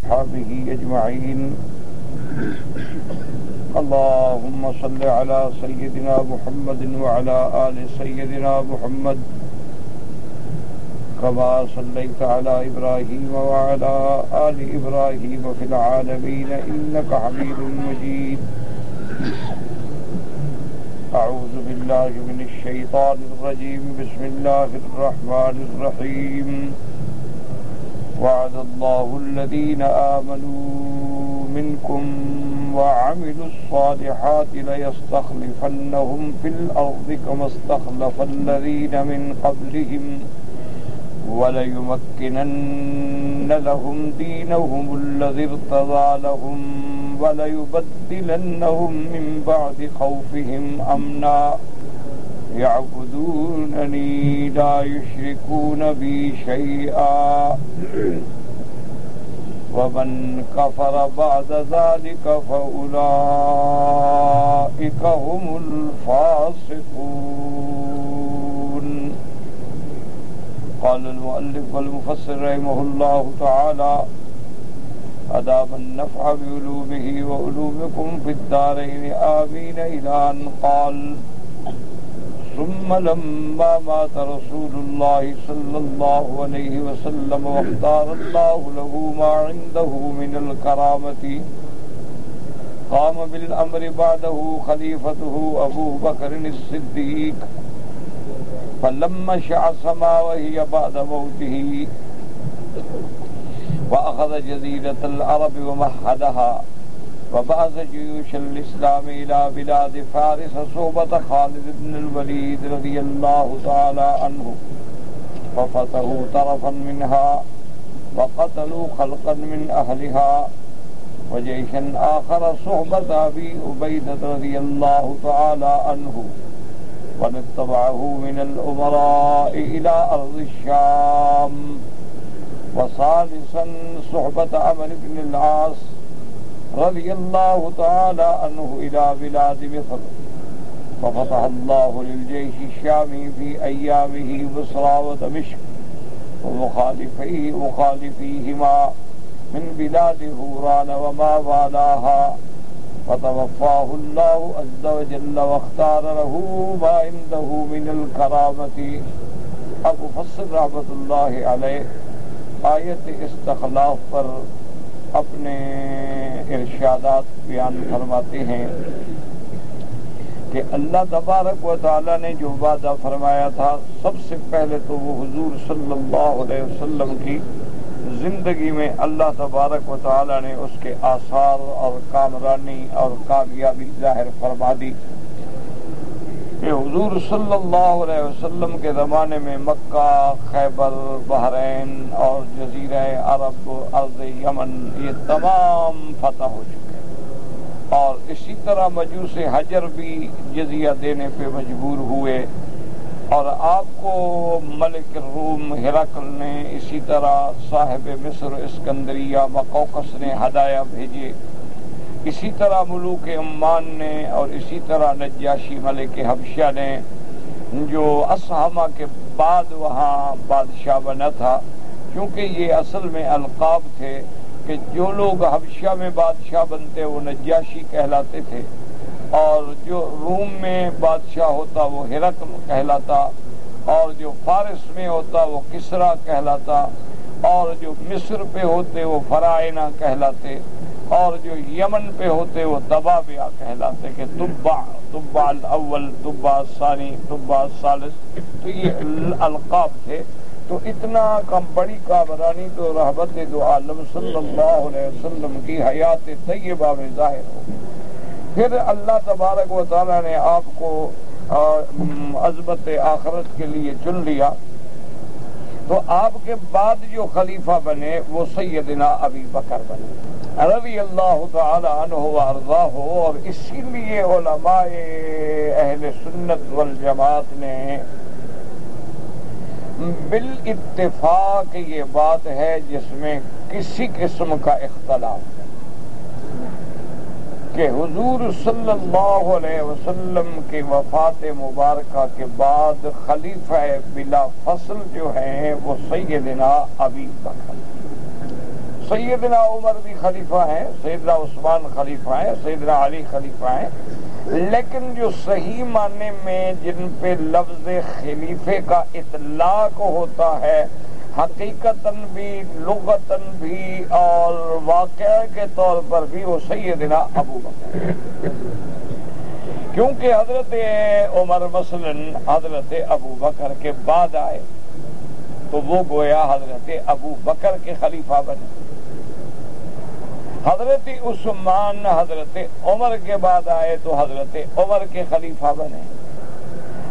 وأصحابه أجمعين. اللهم صل على سيدنا محمد وعلى آل سيدنا محمد كما صليت على إبراهيم وعلى آل إبراهيم في العالمين إنك حميد مجيد. أعوذ بالله من الشيطان الرجيم. بسم الله الرحمن الرحيم. وعد الله الذين آمنوا منكم وعملوا الصالحات ليستخلفنهم في الأرض كما استخلف الذين من قبلهم وليمكنن لهم دينهم الذي ارتضى لهم وليبدلنهم من بعد خوفهم أمنا يعبدونني لا يشركون بي شيئا ومن كفر بعد ذلك فأولئك هم الفاسقون. قال المؤلف والمفسر رحمه الله تعالى: أدام النفع بعلومه وعلومكم في الدارين آمين، إلى أن قال: ثم لما مات رسول الله صلى الله عليه وسلم واختار الله له ما عنده من الكرامة قام بالأمر بعده خليفته أبو بكر الصديق، فلما شعث ما وهي بعد موته وأخذ جزيرة العرب ومهدها وبعث جيوش الإسلام إلى بلاد فارس صحبة خالد بن الوليد رضي الله تعالى عنه، ففتحوا طرفا منها وقتلوا خلقا من أهلها، وجيشا آخر صحبة أبي عبيدة رضي الله تعالى عنه ومن تبعه من الأمراء إلى أرض الشام، وثالثا صحبة عمرو بن العاص رضي الله تعالى عنه إلى بلاد مصر، ففتح الله للجيش الشامي في أيامه بصرى ودمشق ومخالفيهما من بلاد هوران وما والاها، فتوفاه الله عز وجل واختار له ما عنده من الكرامة. ابو فصل رحمۃ اللہ علیہ آیت استخلاف پر اپنے ارشادات بیان فرماتے ہیں کہ اللہ تبارک و تعالی نے جو وعدہ فرمایا تھا، سب سے پہلے تو وہ حضور صلی اللہ علیہ وسلم کی زندگی میں اللہ تبارک و تعالی نے اس کے آثار اور کامرانی اور کامیابی ظاہر فرما دی کہ حضور صلی اللہ علیہ وسلم کے زمانے میں مکہ، خیبر، بحرین اور جزیرہ عرب، ارض یمن یہ تمام فتح ہو چکے، اور اسی طرح مجوس حجر بھی جزیہ دینے پہ مجبور ہوئے، اور آپ کو ملک الروم ہرقل نے، اسی طرح صاحب مصر اسکندریہ مقوقس نے ہدایہ بھیجے، اسی طرح ملوک عمان نے، اور اسی طرح نجاشی ملک حبشہ نے، جو اسہمہ کے بعد وہاں بادشاہ بنا تھا، کیونکہ یہ اصل میں القاب تھے کہ جو لوگ حبشہ میں بادشاہ بنتے وہ نجاشی کہلاتے تھے، اور جو روم میں بادشاہ ہوتا وہ ہرقل کہلاتا، اور جو فارس میں ہوتا وہ کسریٰ کہلاتا، اور جو مصر پہ ہوتے وہ فراعنہ کہلاتے، اور جو یمن پہ ہوتے وہ طبابیہ کہلاتے، کہ طبع الاول، طبع الثانی، طبع الثالث، تو یہ القاب تھے۔ تو اتنا کم بڑی کامرانی تو رحمت دو عالم صلی اللہ علیہ وسلم کی حیات طیبہ میں ظاہر ہو۔ پھر اللہ تبارک و تعالیٰ نے آپ کو عظمت آخرت کے لیے چن لیا، تو آپ کے بعد جو خلیفہ بنے وہ سیدنا ابی بکر بنے رضی اللہ تعالی عنہ وارضاہ، اور اسی لیے علماء اہل سنت والجماعت نے بالاتفاق یہ بات ہے جس میں کسی قسم کا اختلاف کہ حضور صلی اللہ علیہ وسلم کی وفات مبارکہ کے بعد خلیفہ بلا فصل جو ہیں وہ سیدنا ابی بکر سیدنا عمر بھی خلیفہ ہیں، سیدنا عثمان خلیفہ ہیں، سیدنا علی خلیفہ ہیں، لیکن جو صحیح معنی میں جن پہ لفظ خلیفے کا اطلاق ہوتا ہے حقیقتاً بھی لغتاً بھی اور واقعہ کے طور پر بھی وہ سیدنا ابو بکر، کیونکہ حضرت عمر مثلاً حضرت ابو بکر کے بعد آئے تو وہ گویا حضرت ابو بکر کے خلیفہ بنے، حضرت عثمان حضرت عمر کے بعد آئے تو حضرت عمر کے خلیفہ بنے،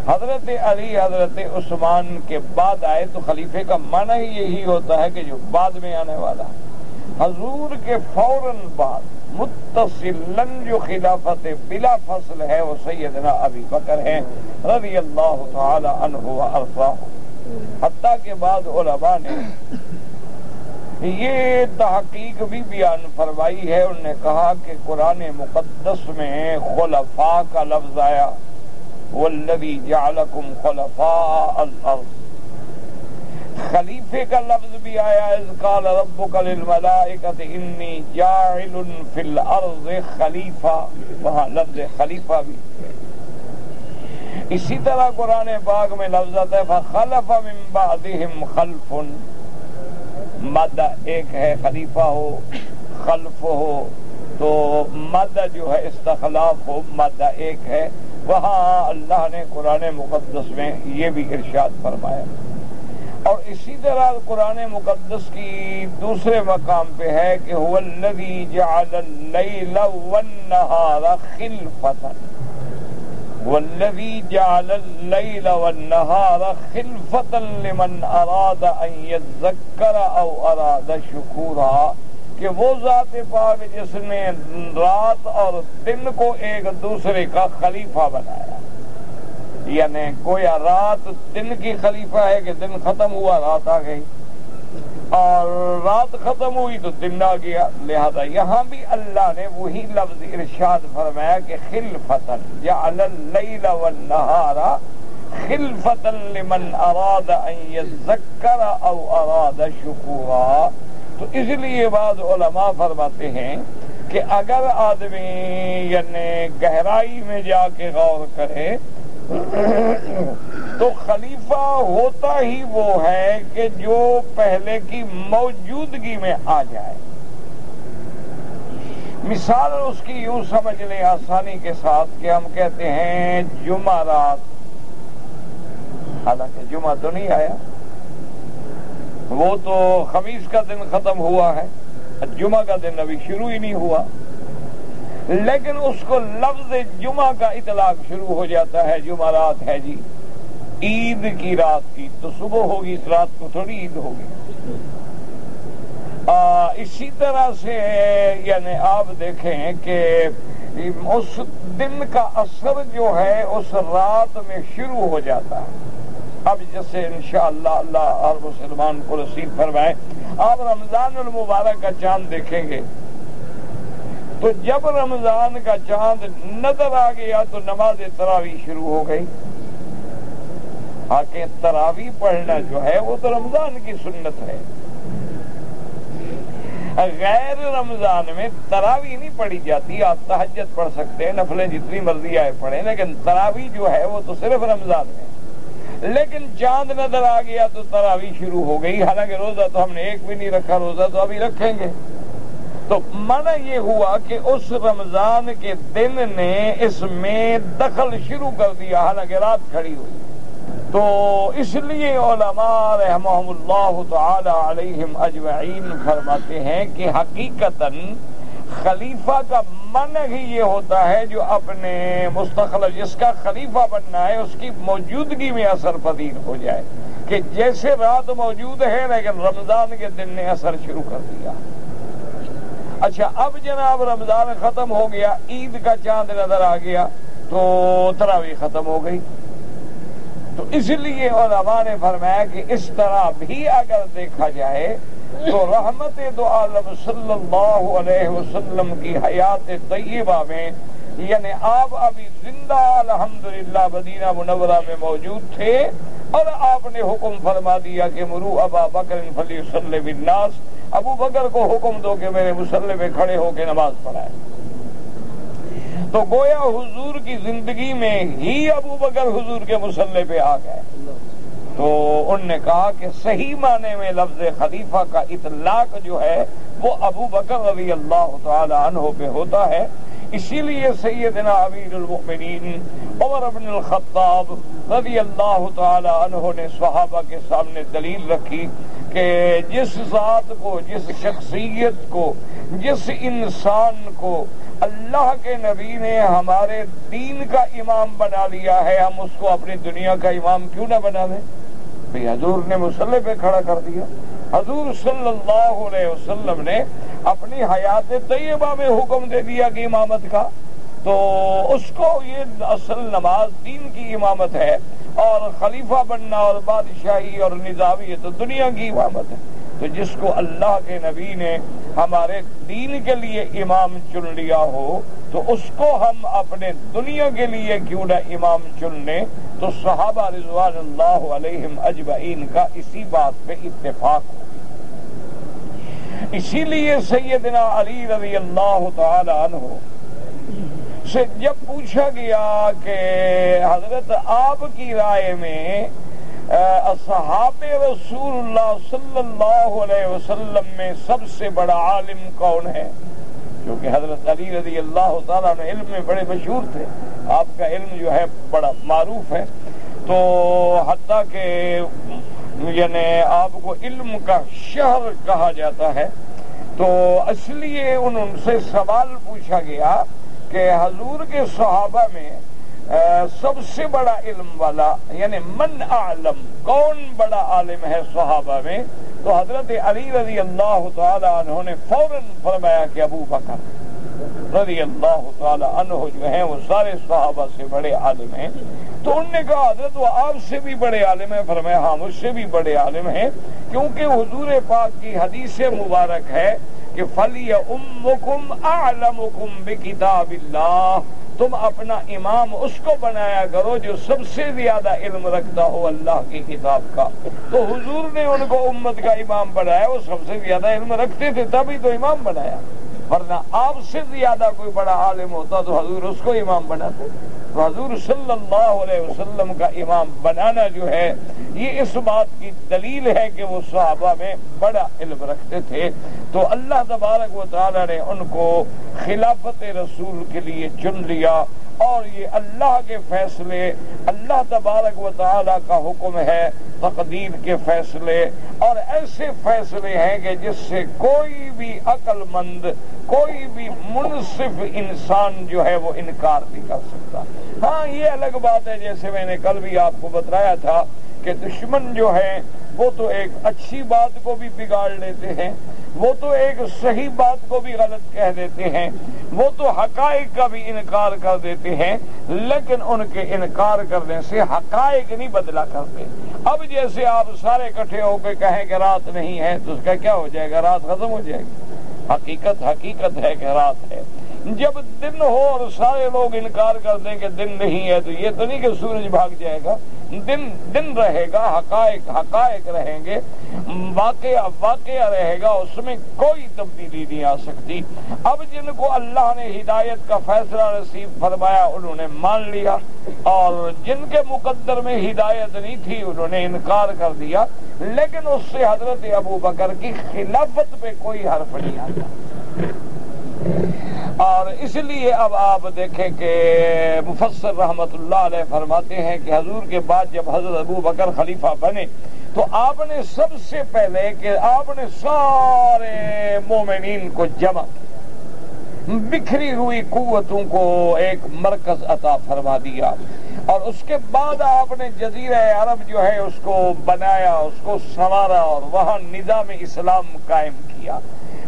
حضرت علی حضرت عثمان کے بعد آئے تو خلیفے کا معنی ہی یہی ہوتا ہے کہ جو بعد میں آنے والا ہے۔ حضور کے فوراً بعد متصلاً جو خلافت بلا فصل ہے وہ سیدنا ابی بکر ہیں رضی اللہ تعالی عنہ وارضاہ۔ حتیٰ کہ بعض علماء نے یہ تحقیق بھی بیان فرمائی ہے، انہوں نے کہا کہ قرآن مقدس میں خلفاء کا لفظ آیا، والذی جعلکم خلفاء الارض، خلیفے کا لفظ بھی آیا، اذ قال ربک للملائکۃ انی جاعل فی الارض خلیفہ، وہاں لفظ خلیفہ بھی۔ اسی طرح قرآن پاک میں لفظ آتا ہے فخلف من بعدہم خلف، مد ایک ہے خلیفہ ہو خلف ہو تو مد جو ہے استخلاف ہو، مد ایک ہے، وہاں اللہ نے قرآن مقدس میں یہ بھی ارشاد فرمایا۔ اور اسی طرح قرآن مقدس کی دوسرے مقام پہ ہے کہ هو الذی جعل اللیل والنہار خلفۃ، والذی جعل اللیل والنہار خلفۃ لمن اراد ان یذکر او اراد شکورا، کہ وہ ذات پاک جس نے رات اور دن کو ایک دوسرے کا خلیفہ بنایا، یعنی گویا رات دن کی خلیفہ ہے کہ دن ختم ہوا رات آ گئی، اور رات ختم ہوئی تو دن آ گیا، لہذا یہاں بھی اللہ نے وہی لفظ ارشاد فرمایا کہ خلفۃ جعل اللیل والنہار خلفۃ لمن اراد ان یذکر او اراد شکورا۔ تو اس لیے بعض علماء فرماتے ہیں کہ اگر آدمی یعنی گہرائی میں جا کے غور کرے تو خلیفہ ہوتا ہی وہ ہے کہ جو پہلے کی موجودگی میں آ جائے۔ مثال اس کی یوں سمجھ لیں آسانی کے ساتھ کہ ہم کہتے ہیں جمعرات، حالانکہ جمعہ تو نہیں آیا، وہ تو خمیس کا دن ختم ہوا ہے، جمعہ کا دن ابھی شروع ہی نہیں ہوا، لیکن اس کو لفظ جمعہ کا اطلاق شروع ہو جاتا ہے، جمعرات ہے جی، عید کی رات کی تو صبح ہوگی، اس رات کو تھوڑی عید ہوگی۔ اسی طرح سے یعنی آپ دیکھیں کہ اس دن کا اثر جو ہے اس رات میں شروع ہو جاتا ہے۔ اب جیسے انشاءاللہ اللہ ہر مسلمان کو نصیب فرمائے، آپ رمضان المبارک کا چاند دیکھیں گے تو جب رمضان کا چاند نظر آ گیا تو نماز تراویح شروع ہو گئی۔ آکے تراویح پڑھنا جو ہے وہ تو رمضان کی سنت ہے، غیر رمضان میں تراویح نہیں پڑھی جاتی، آپ تہجد پڑھ سکتے ہیں، نفلیں جتنی مرضی آئے پڑھیں، لیکن تراویح جو ہے وہ تو صرف رمضان میں۔ لیکن چاند نظر آ گیا تو تراویح شروع ہو گئی، حالانکہ روزہ تو ہم نے ایک بھی نہیں رکھا، روزہ تو ابھی رکھیں گے۔ تو معنی یہ ہوا کہ اس رمضان کے دن نے اس میں دخل شروع کر دیا، حالانکہ رات کھڑی ہوئی۔ تو اس لیے علماء رحمہم اللہ تعالی علیہم اجمعین فرماتے ہیں کہ حقیقتاً خلیفہ کا معنی ہی یہ ہوتا ہے جو اپنے مستخلف جس کا خلیفہ بننا ہے اس کی موجودگی میں اثر پذیر ہو جائے، کہ جیسے رات موجود ہے لیکن رمضان کے دن نے اثر شروع کر دیا۔ اچھا اب جناب رمضان ختم ہو گیا، عید کا چاند نظر آ گیا تو تراویح ختم ہو گئی۔ تو اس لیے علماء نے فرمایا کہ اس طرح بھی اگر دیکھا جائے تو رحمت دو عالم صلی اللہ علیہ وسلم کی حیات طیبہ میں یعنی آپ ابھی زندہ الحمدللہ مدینہ منورہ میں موجود تھے، اور آپ نے حکم فرما دیا کہ مرو ابا بکر فلیصلی بالناس، ابو بکر کو حکم دو کہ میرے مصلی پہ کھڑے ہو کے نماز پڑھائے۔ تو گویا حضور کی زندگی میں ہی ابو بکر حضور کے مصلی پہ آ گئے۔ تو ان نے کہا کہ صحیح معنی میں لفظ خلیفہ کا اطلاق جو ہے وہ ابو بکر رضی اللہ تعالی عنہ پہ ہوتا ہے۔ اسی لیے سیدنا امیر المؤمنین عمر بن الخطاب رضی اللہ تعالی عنہ نے صحابہ کے سامنے دلیل رکھی کہ جس ذات کو، جس شخصیت کو، جس انسان کو اللہ کے نبی نے ہمارے دین کا امام بنا لیا ہے، ہم اس کو اپنی دنیا کا امام کیوں نہ بنا لیں؟ بھئی حضور نے مصلی پہ کھڑا کر دیا۔ حضور صلی اللہ علیہ وسلم نے اپنی حیات طیبہ میں حکم دے دیا کہ امامت کا، تو اس کو یہ اصل نماز دین کی امامت ہے، اور خلیفہ بننا اور بادشاہی اور نظامیت تو دنیا کی امامت ہے۔ تو جس کو اللہ کے نبی نے ہمارے دین کے لیے امام چن لیا ہو تو اس کو ہم اپنے دنیا کے لیے کیوں نہ امام چن لیں؟ تو صحابہ رضوان اللہ علیہم اجمعین کا اسی بات پہ اتفاق ہو۔ اسی لیے سیدنا علی رضی اللہ تعالی عنہ سے جب پوچھا گیا کہ حضرت آپ کی رائے میں اصحاب رسول اللہ صلی اللہ علیہ وسلم میں سب سے بڑا عالم کون ہے؟ کیونکہ حضرت علی رضی اللہ تعالیٰ عنہ علم میں بڑے مشہور تھے، آپ کا علم جو ہے بڑا معروف ہے، تو حتیٰ کہ یعنی آپ کو علم کا شہر کہا جاتا ہے۔ تو اس لیے ان سے سوال پوچھا گیا کہ حضور کے صحابہ میں سب سے بڑا علم والا یعنی من اعلم، کون بڑا عالم ہے صحابہ میں؟ تو حضرت علی رضی اللہ تعالی عنہ نے فوراً فرمایا کہ ابو بکر رضی اللہ تعالی عنہ جو ہیں وہ سارے صحابہ سے بڑے عالم ہیں۔ تو انہوں نے کہا حضرت وہ آپ سے بھی بڑے عالم ہیں؟ فرمایا ہاں مجھ سے بھی بڑے عالم ہیں، کیونکہ حضور پاک کی حدیث مبارک ہے کہ فَلْيَؤُمُّكُمْ أَعْلَمُكُمْ بِكِتَابِ اللَّهِ، تم اپنا امام اس کو بنایا کرو جو سب سے زیادہ علم رکھتا ہو اللہ کی کتاب کا۔ تو حضور نے ان کو امت کا امام بنایا، وہ سب سے زیادہ علم رکھتے تھے تبھی تو امام بنایا، ورنہ آپ سے زیادہ کوئی بڑا عالم ہوتا تو حضور اس کو امام بناتے۔ تو حضور صلی اللہ علیہ وسلم کا امام بنانا جو ہے یہ اس بات کی دلیل ہے کہ وہ صحابہ میں بڑا علم رکھتے تھے۔ تو اللہ تبارک و تعالی نے ان کو خلافت رسول کے لیے چن لیا، اور یہ اللہ کے فیصلے، اللہ تبارک و تعالی کا حکم ہے، تقدیر کے فیصلے، اور ایسے فیصلے ہیں کہ جس سے کوئی بھی عقل مند، کوئی بھی منصف انسان جو ہے وہ انکار نہیں کر سکتا۔ ہاں یہ الگ بات ہے، جیسے میں نے کل بھی آپ کو بتایا تھا کہ دشمن جو ہے وہ تو ایک اچھی بات کو بھی بگاڑ لیتے ہیں، وہ تو ایک صحیح بات کو بھی غلط کہہ دیتے ہیں، وہ تو حقائق کا بھی انکار کر دیتے ہیں، لیکن ان کے انکار کرنے سے حقائق نہیں بدلا کرتے۔ اب جیسے آپ سارے اکٹھے ہو کے کہیں کہ رات نہیں ہے تو اس کا کیا ہو جائے گا؟ رات ختم ہو جائے گی۔ حقیقت ہے کہ رات ہے۔ جب دن ہو اور سارے لوگ انکار کر دیں کہ دن نہیں ہے تو یہ تو نہیں کہ سورج بھاگ جائے گا، دن رہے گا، حقائق رہیں گے، واقعہ رہے گا، اس میں کوئی تبدیلی نہیں آ سکتی۔ اب جن کو اللہ نے ہدایت کا فیصلہ نصیب فرمایا انہوں نے مان لیا، اور جن کے مقدر میں ہدایت نہیں تھی انہوں نے انکار کر دیا، لیکن اس سے حضرت ابو بکر کی خلافت پہ کوئی حرف نہیں آتا۔ اور اس لیے اب آپ دیکھیں کہ مفسر رحمت اللہ علیہ فرماتے ہیں کہ حضور کے بعد جب حضرت ابو بکر خلیفہ بنے تو آپ نے سب سے پہلے کہ آپ نے سارے مومنین کو جمع کیا، بکھری ہوئی قوتوں کو ایک مرکز عطا فرما دیا، اور اس کے بعد آپ نے جزیرہ عرب جو ہے اس کو بنایا، اس کو سنوارا، اور وہاں نظام اسلام قائم کیا،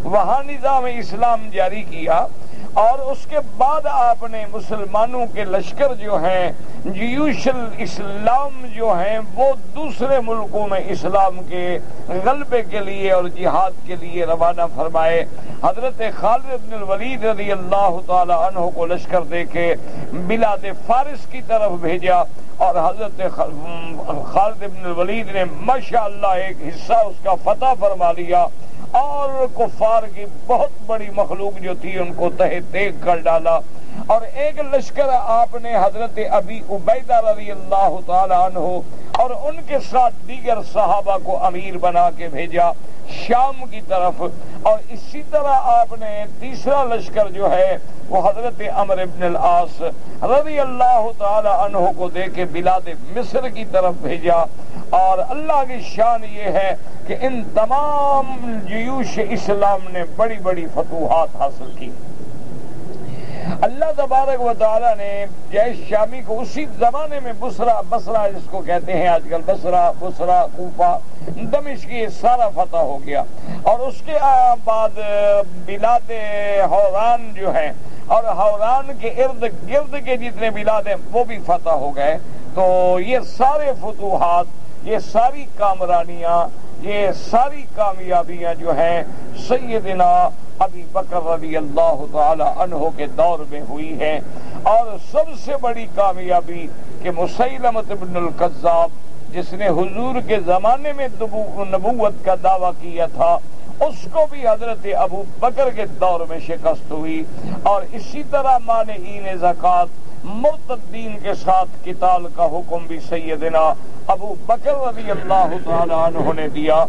وہاں نظام اسلام جاری کیا۔ اور اس کے بعد آپ نے مسلمانوں کے لشکر جو ہیں، جیوش الاسلام جو ہیں، وہ دوسرے ملکوں میں اسلام کے غلبے کے لیے اور جہاد کے لیے روانہ فرمائے۔ حضرت خالد بن الولید رضی اللہ تعالی عنہ کو لشکر دے کے بلاد فارس کی طرف بھیجا، اور حضرت خالد بن الولید نے ماشاءاللہ ایک حصہ اس کا فتح فرما لیا، اور کفار کی بہت بڑی مخلوق جو تھی ان کو تہہ تیگ کر ڈالا، اور ایک لشکر آپ نے حضرت ابی عبیدہ رضی اللہ تعالی عنہ اور ان کے ساتھ دیگر صحابہ کو امیر بنا کے بھیجا شام کی طرف، اور اسی طرح آپ نے تیسرا لشکر جو ہے وہ حضرت عمرو بن العاص رضی اللہ تعالی عنہ کو دے کے بلاد مصر کی طرف بھیجا۔ اور اللہ کی شان یہ ہے کہ ان تمام جیوش اسلام نے بڑی بڑی فتوحات حاصل کی۔ اللہ تبارک و تعالیٰ نے جیش شامی کو اسی زمانے میں بصرہ جس کو کہتے ہیں آج کل بصرہ کوفہ دمشق یہ سارا فتح ہو گیا، اور اس کے بعد بلاد حوران جو ہے اور حوران کے ارد گرد کے جتنے بلاد ہیں وہ بھی فتح ہو گئے۔ تو یہ سارے فتوحات، یہ ساری کامرانیاں، یہ ساری کامیابیاں جو ہیں سیدنا ابی بکر رضی اللہ تعالی عنہ کے دور میں ہوئی ہے۔ اور سب سے بڑی کامیابی کہ مسیلمۃ بن الکذاب جس نے حضور کے زمانے میں نبوت کا دعویٰ کیا تھا اس کو بھی حضرت ابو بکر کے دور میں شکست ہوئی، اور اسی طرح مانعین زکوٰۃ مرتدین کے ساتھ قتال کا حکم بھی سیدنا ابو بکر رضی اللہ تعالی عنہ نے دیا،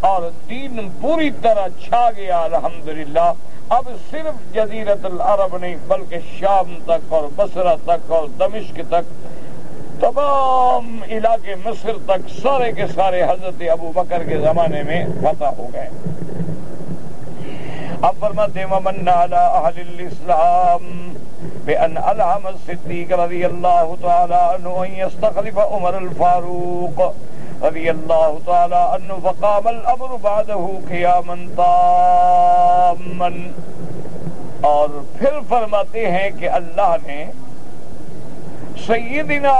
اور دین پوری طرح چھا گیا الحمدللہ۔ اب صرف جزیرت العرب نہیں بلکہ شام تک اور بصرہ تک اور دمشق تک تمام علاقے مصر تک سارے کے سارے حضرت ابو بکر کے زمانے میں فتح ہو گئے۔ اب فرماتے ومن علی اہل الاسلام بأن ألهم الصدیق رضی اللہ تعالی عنہ ان يستخلف عمر الفاروق رضی اللہ تعالی عنہ فقام الامر بعده قیاما تاما۔ اور پھر فرماتے ہیں کہ اللہ نے سیدنا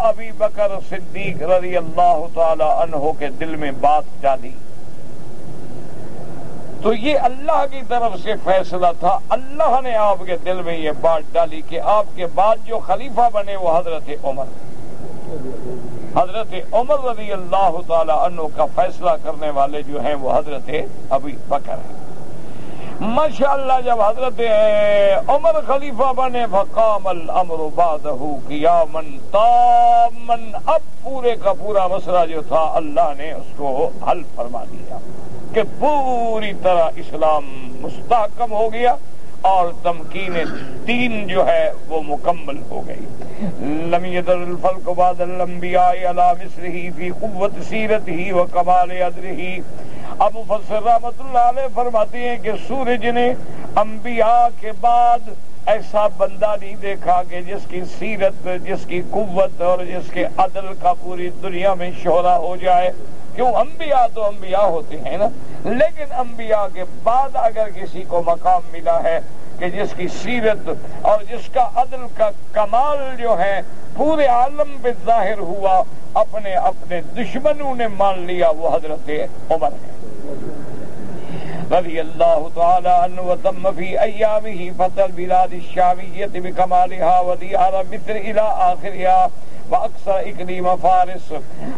ابی بکر صدیق رضی اللہ تعالی عنہ کے دل میں بات ڈالی، تو یہ اللہ کی طرف سے فیصلہ تھا۔ اللہ نے آپ کے دل میں یہ بات ڈالی کہ آپ کے بعد جو خلیفہ بنے وہ حضرت عمر رضی اللہ تعالی عنہ کا فیصلہ کرنے والے جو ہیں وہ حضرت ابی بکر ہیں۔ ماشاءاللہ جب حضرت عمر خلیفہ بنے فقام الامر بعدہ قیاما تاما، اب پورے کا پورا مسئلہ جو تھا اللہ نے اس کو حل فرما دیا کہ پوری طرح اسلام مستحکم ہو گیا اور تمکین دین جو ہے وہ مکمل ہو گئی۔ لم یدر الفلک بعد الانبیاء علی مثلہ فی قوت سیرتہ و کمال عدلہ۔ ابو فضل رحمۃ اللہ علیہ فرماتے ہیں کہ سورج نے انبیاء کے بعد ایسا بندہ نہیں دیکھا کہ جس کی سیرت، جس کی قوت اور جس کے عدل کا پوری دنیا میں شہرہ ہو جائے۔ کیوں؟ انبیاء تو انبیاء ہوتے ہیں نا، لیکن انبیاء کے بعد اگر کسی کو مقام ملا ہے کہ جس کی سیرت اور جس کا عدل کا کمال جو ہے پورے عالم پہ ظاہر ہوا، اپنے اپنے دشمنوں نے مان لیا، وہ حضرت عمر ہے رضی اللہ تعالی عنہ۔ وتم فی ایامہ فتح البلاد الشامیۃ بکمالها ودیار مصر الی آخرها واکثر اقلیم فارس۔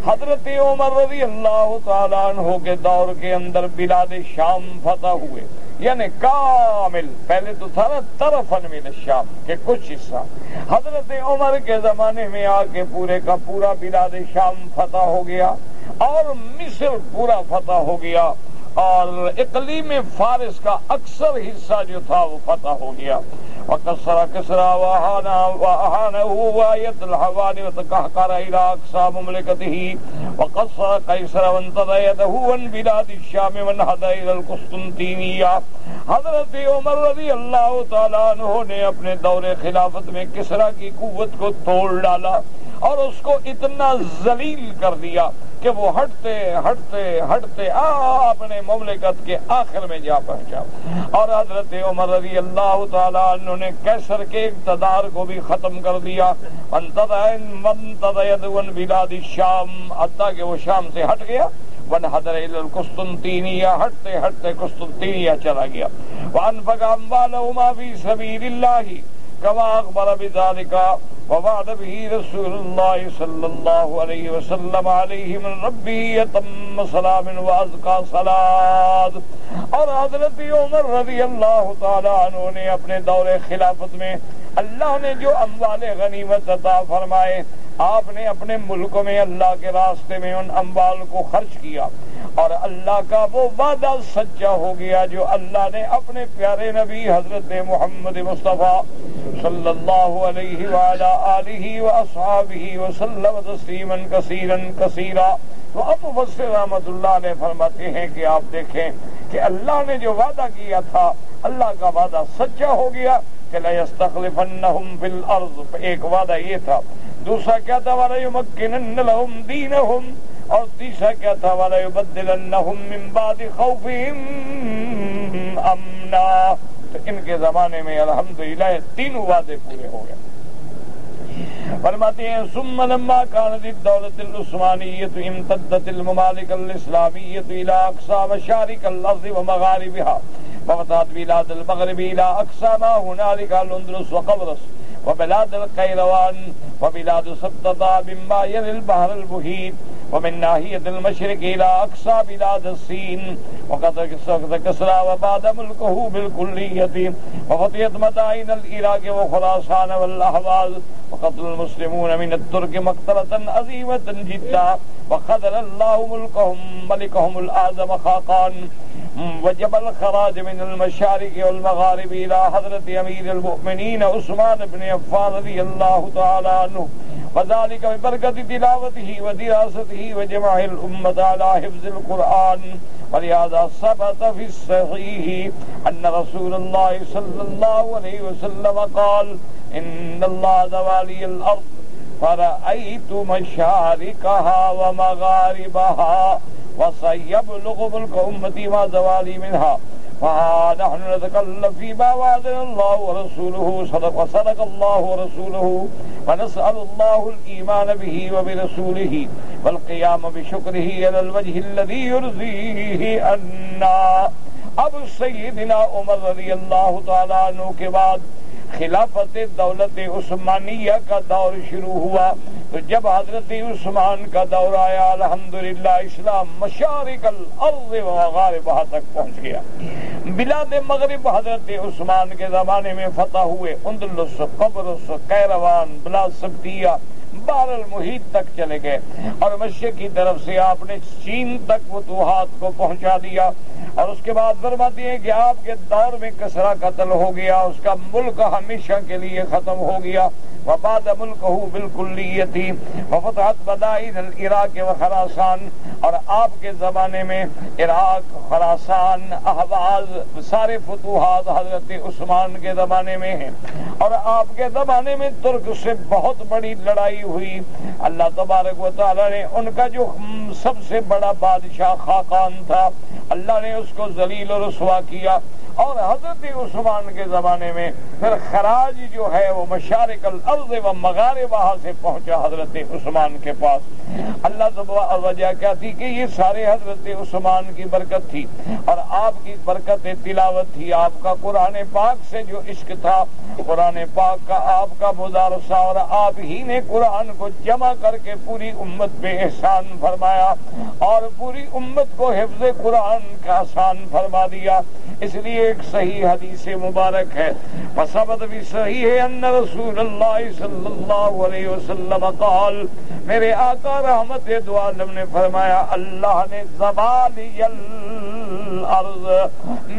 حضرت عمر رضی اللہ تعالی عنہ کے دور کے اندر بلاد شام فتح ہوئے، یعنی کامل، پہلے تو تھا نا طرفن من الشام کہ کچھ حصہ، حضرت عمر کے زمانے میں آ کے پورے کا پورا بلاد شام فتح ہو گیا، اور مصر پورا فتح ہو گیا، اور اقلیم فارس کا اکثر حصہ جو تھا وہ فتح ہو گیا۔ وقصر کسرا وأهانه وآية الحوان وتقهقر إلى أقصى مملكته، وقصر قيصر وانتضى يده عن بلاد الشام وانحدر إلى القسطنطينية۔ حضرت عمر رضی اللہ تعالیٰ عنہ نے اپنے دور خلافت میں کسرا کی قوت کو توڑ ڈالا اور اس کو اتنا ذلیل کر دیا کہ وہ ہٹتے ہٹتے ہٹتے اپنے مملکت کے آخر میں جا پہنچا، اور حضرت عمر رضی اللہ تعالیٰ عنہ نے کیسر کے اقتدار کو بھی ختم کر دیا۔ وانتضید عن بلاد الشام، حتیٰ کہ وہ شام سے ہٹ گیا، وانحدر الی القسطنطینیہ، ہٹتے ہٹتے قسطنطینیہ چلا گیا۔ وانفق اموالہما فی سبیل اللہ کما اخبر بذلک وبعد به رسول الله صلى الله عليه وسلم عليه من ربه أتم سلام وأزكى صلاة. اور حضرت عمر رضی اللہ تعالیٰ عنہ نے اپنے دور خلافت میں اللہ نے جو اموال غنیمت عطا فرمائے، آپ نے اپنے ملک میں اللہ کے راستے میں ان اموال کو خرچ کیا، اور اللہ کا وہ وعدہ سچا ہو گیا جو اللہ نے اپنے پیارے نبی حضرت محمد مصطفیٰ صلی اللہ علیہ وعلی آلہ واصحابہ وسلم تسلیما کثیرا کثیرا. تو اب مفسر رحمۃ اللہ علیہ فرماتے ہیں کہ آپ دیکھیں کہ اللہ نے جو وعدہ کیا تھا اللہ کا وعدہ سچا ہو گیا کہ لَيَسْتَخْلِفَنَّهُمْ فِي الْأَرْضِ. ایک وعدہ یہ تھا، دوسرا کیا تھا وَلَيُمَكِّنَنَّ لَهُمْ دِينَهُمْ، اور تیسرا کیا تھا وَلَيُبَدِّلَنَّهُمْ مِنْ بَعْدِ خَوْفِهِمْ أَمْنًا. تو ان کے زمانے میں الحمدللہ تینوں وعدے پورے ہو گئے. فرماتے ہیں ثم لما كانت الدولة العثمانية امتدت الممالك الإسلامية إلى أقصى مشارق الأرض ومغاربها، وفتحت بلاد المغرب إلى أقصى ما هنالك الأندلس وقبرص وبلاد القيروان وبلاد سبتة مما يلي البحر المحيط، ومن ناحية المشرق إلى أقصى بلاد الصين، وقد كسرى وبعد ملكه بالكلية، وفتحت مدائن العراق وخراسان والأحواز، وقتل المسلمون من الترك مقتلة عظيمة جدا، وخذل الله ملكهم الأعظم خاقان، وجب الخراج من المشارق والمغارب إلى حضرة أمير المؤمنين عثمان بن عفان رضي الله تعالى عنه، وذلك ببركة تلاوته ودراسته وجمع الأمة على حفظ القرآن. ولهذا ثبت في الصحيح أن رسول الله صلى الله عليه وسلم قال إن الله زوالي الأرض فرأيت مشارقها ومغاربها وسيبلغ ملك أمتي ما زوالي منها، فها نحن نتكلم فيما وعدنا الله ورسوله صدق الله ورسوله، ونسأل الله الإيمان به وبرسوله والقيام بشكره على الوجه الذي يرضيه عنا. اب سیدنا عمر رضی اللہ تعالیٰ عنہ کے بعد خلافت دولت عثمانیہ کا دور شروع ہوا، تو جب حضرت عثمان کا دور آیا الحمدللہ اسلام مشارق الارض و مغاربہا تک پہنچ گیا. بلاد مغرب حضرت عثمان کے زمانے میں فتح ہوئے، اندلس، قبرص، قیروان، بلاد سبتیہ، بحر المحیط تک چلے گئے، اور مشرق کی طرف سے آپ نے چین تک فتوحات کو پہنچا دیا. اور اس کے بعد فرماتے ہیں کہ آپ کے دور میں کسرا قتل ہو گیا، اس کا ملک ہمیشہ کے لیے ختم ہو گیا. وبعد ملکہ بالکلیتی وفتحت مدائن العراق و خراسان، اور آپ کے زمانے میں عراق، خراسان، احواز سارے فتوحات حضرت عثمان کے زمانے میں ہیں. اور آپ کے زمانے میں ترک سے بہت بڑی لڑائی ہوئی. اللہ تبارک و تعالیٰ نے ان کا جو سب سے بڑا بادشاہ خاقان تھا، اللہ نے اس کو ذلیل و رسوا کیا. اور حضرت عثمان کے زمانے میں پھر خراج جو ہے وہ مشارق الارض و مغاربہا سے پہنچا حضرت عثمان کے پاس. اللہ وجہ کیا تھی کہ یہ سارے حضرت عثمان کی برکت تھی، اور آپ کی برکت تلاوت تھی، آپ کا قرآن پاک سے جو عشق تھا، قرآن پاک کا آپ کا مدارسہ، اور آپ ہی نے قرآن کو جمع کر کے پوری امت پہ احسان فرمایا اور پوری امت کو حفظ قرآن کا آسان فرما دیا. اس لیے ایک صحیح حدیث مبارک ہے، وثبت بھی صحیح ہے ان رسول اللہ صلی اللہ علیہ وسلم قال، میرے آقا رحمت دو عالم نے فرمایا اللہ نے زوالی الارض،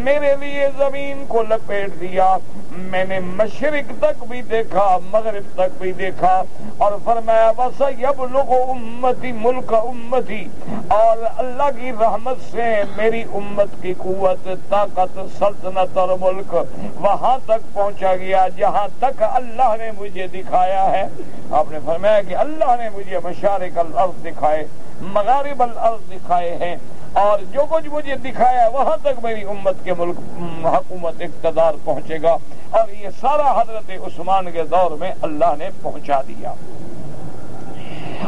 میرے لیے زمین کو لپیٹ دیا. میں نے مشرق تک بھی دیکھا، مغرب تک بھی دیکھا، اور فرمایا وَسَيَبْلُغُ أُمَّتِي مُلْكَ أُمَّتِي، اور اللہ کی رحمت سے میری امت کی قوت، طاقت، سلطنت اور ملک وہاں تک پہنچا گیا جہاں تک اللہ نے مجھے دکھایا ہے. آپ نے فرمایا کہ اللہ نے مجھے مشارق الارض دکھائے، مغارب الارض دکھائے ہیں، اور جو کچھ مجھے دکھایا وہاں تک میری امت کے ملک حکومت اقتدار پہنچے گا. اور یہ سارا حضرت عثمان کے دور میں اللہ نے پہنچا دیا.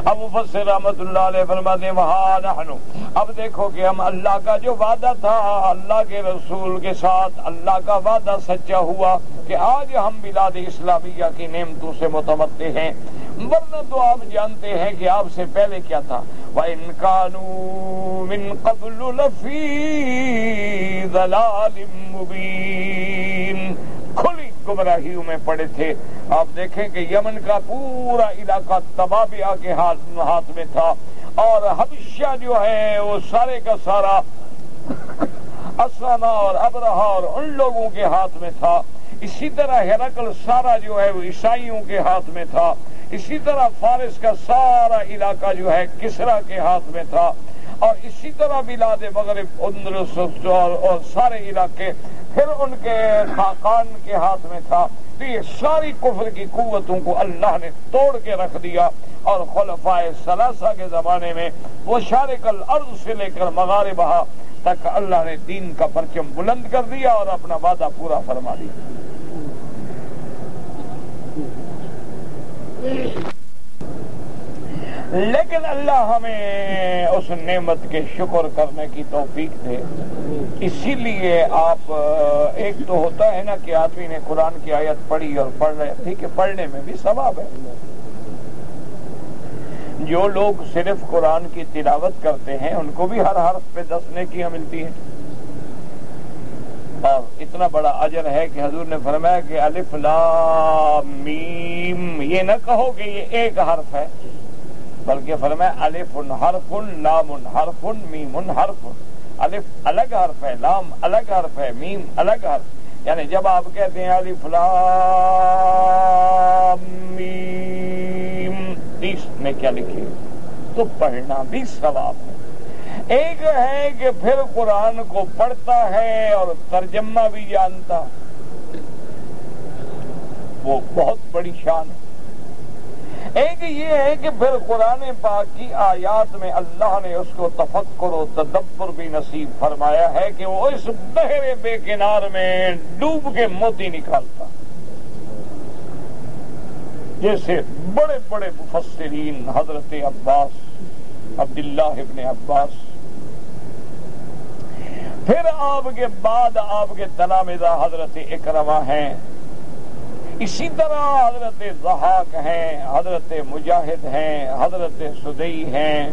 اب مفسر رحمۃ اللہ علیہ فرماتے ہیں وہاں نحنو، اب دیکھو کہ ہم اللہ کا جو وعدہ تھا اللہ کے رسول کے ساتھ، اللہ کا وعدہ سچا ہوا کہ آج ہم بلاد اسلامیہ کی نعمتوں سے متمتع ہیں، ورنہ تو آپ جانتے ہیں کہ آپ سے پہلے کیا تھا۔ وَإِن كَانُوا مِن قَبْلُ لَفِي ضَلَالٍ مُبِينٍ، کھلی گمراہیوں میں پڑے تھے۔ آپ دیکھیں کہ یمن کا پورا علاقہ تبابیہ کے ہاتھ میں تھا، اور حبشہ جو ہے وہ سارے کا سارا اسانا اور ابرہا اور ان لوگوں کے ہاتھ میں تھا۔ اسی طرح ہرقل سارا جو ہے وہ عیسائیوں کے ہاتھ میں تھا۔ اسی طرح فارس کا سارا علاقہ جو ہے کسرا کے ہاتھ میں تھا، اور اسی طرح بلاد مغرب اندلس اور سارے علاقے پھر ان کے خاقان کے ہاتھ میں تھا۔ تو یہ ساری کفر کی قوتوں کو اللہ نے توڑ کے رکھ دیا، اور خلفائے ثلاثہ کے زمانے میں وہ مشارق الارض سے لے کر مغاربہا تک اللہ نے دین کا پرچم بلند کر دیا اور اپنا وعدہ پورا فرما دیا۔ لیکن اللہ ہمیں اس نعمت کے شکر کرنے کی توفیق دے۔ اسی لیے آپ ایک تو ہوتا ہے نا کہ آدمی نے قرآن کی آیت پڑھی اور پڑھ رہے، ٹھیک ہے، پڑھنے میں بھی ثواب ہے۔ جو لوگ صرف قرآن کی تلاوت کرتے ہیں ان کو بھی ہر حرف پہ 10 نیکیاں ملتی ہیں، اور اتنا بڑا اجر ہے کہ حضور نے فرمایا کہ الف لام میم، یہ نہ کہو کہ یہ ایک حرف ہے، بلکہ فرمایا الف حرف لام حرف میم حرف۔ الف الگ حرف ہے، لام الگ حرف ہے، میم الگ حرف، یعنی جب آپ کہتے ہیں الف لام میم 30 میں کیا لکھے تو پڑھنا بھی ثواب ہے۔ ایک ہے کہ پھر قرآن کو پڑھتا ہے اور ترجمہ بھی جانتا، وہ بہت بڑی شان ہے۔ ایک یہ ہے کہ پھر قرآن پاک کی آیات میں اللہ نے اس کو تفکر و تدبر بھی نصیب فرمایا ہے کہ وہ اس بحر بے کنار میں ڈوب کے موتی نکالتا، جیسے بڑے بڑے مفسرین حضرت عباس، عبداللہ ابن عباس، پھر آپ کے بعد آپ کے تلامذہ حضرت اکرمہ ہیں، اسی طرح حضرت ضحاک ہیں، حضرت مجاہد ہیں، حضرت سدی ہیں،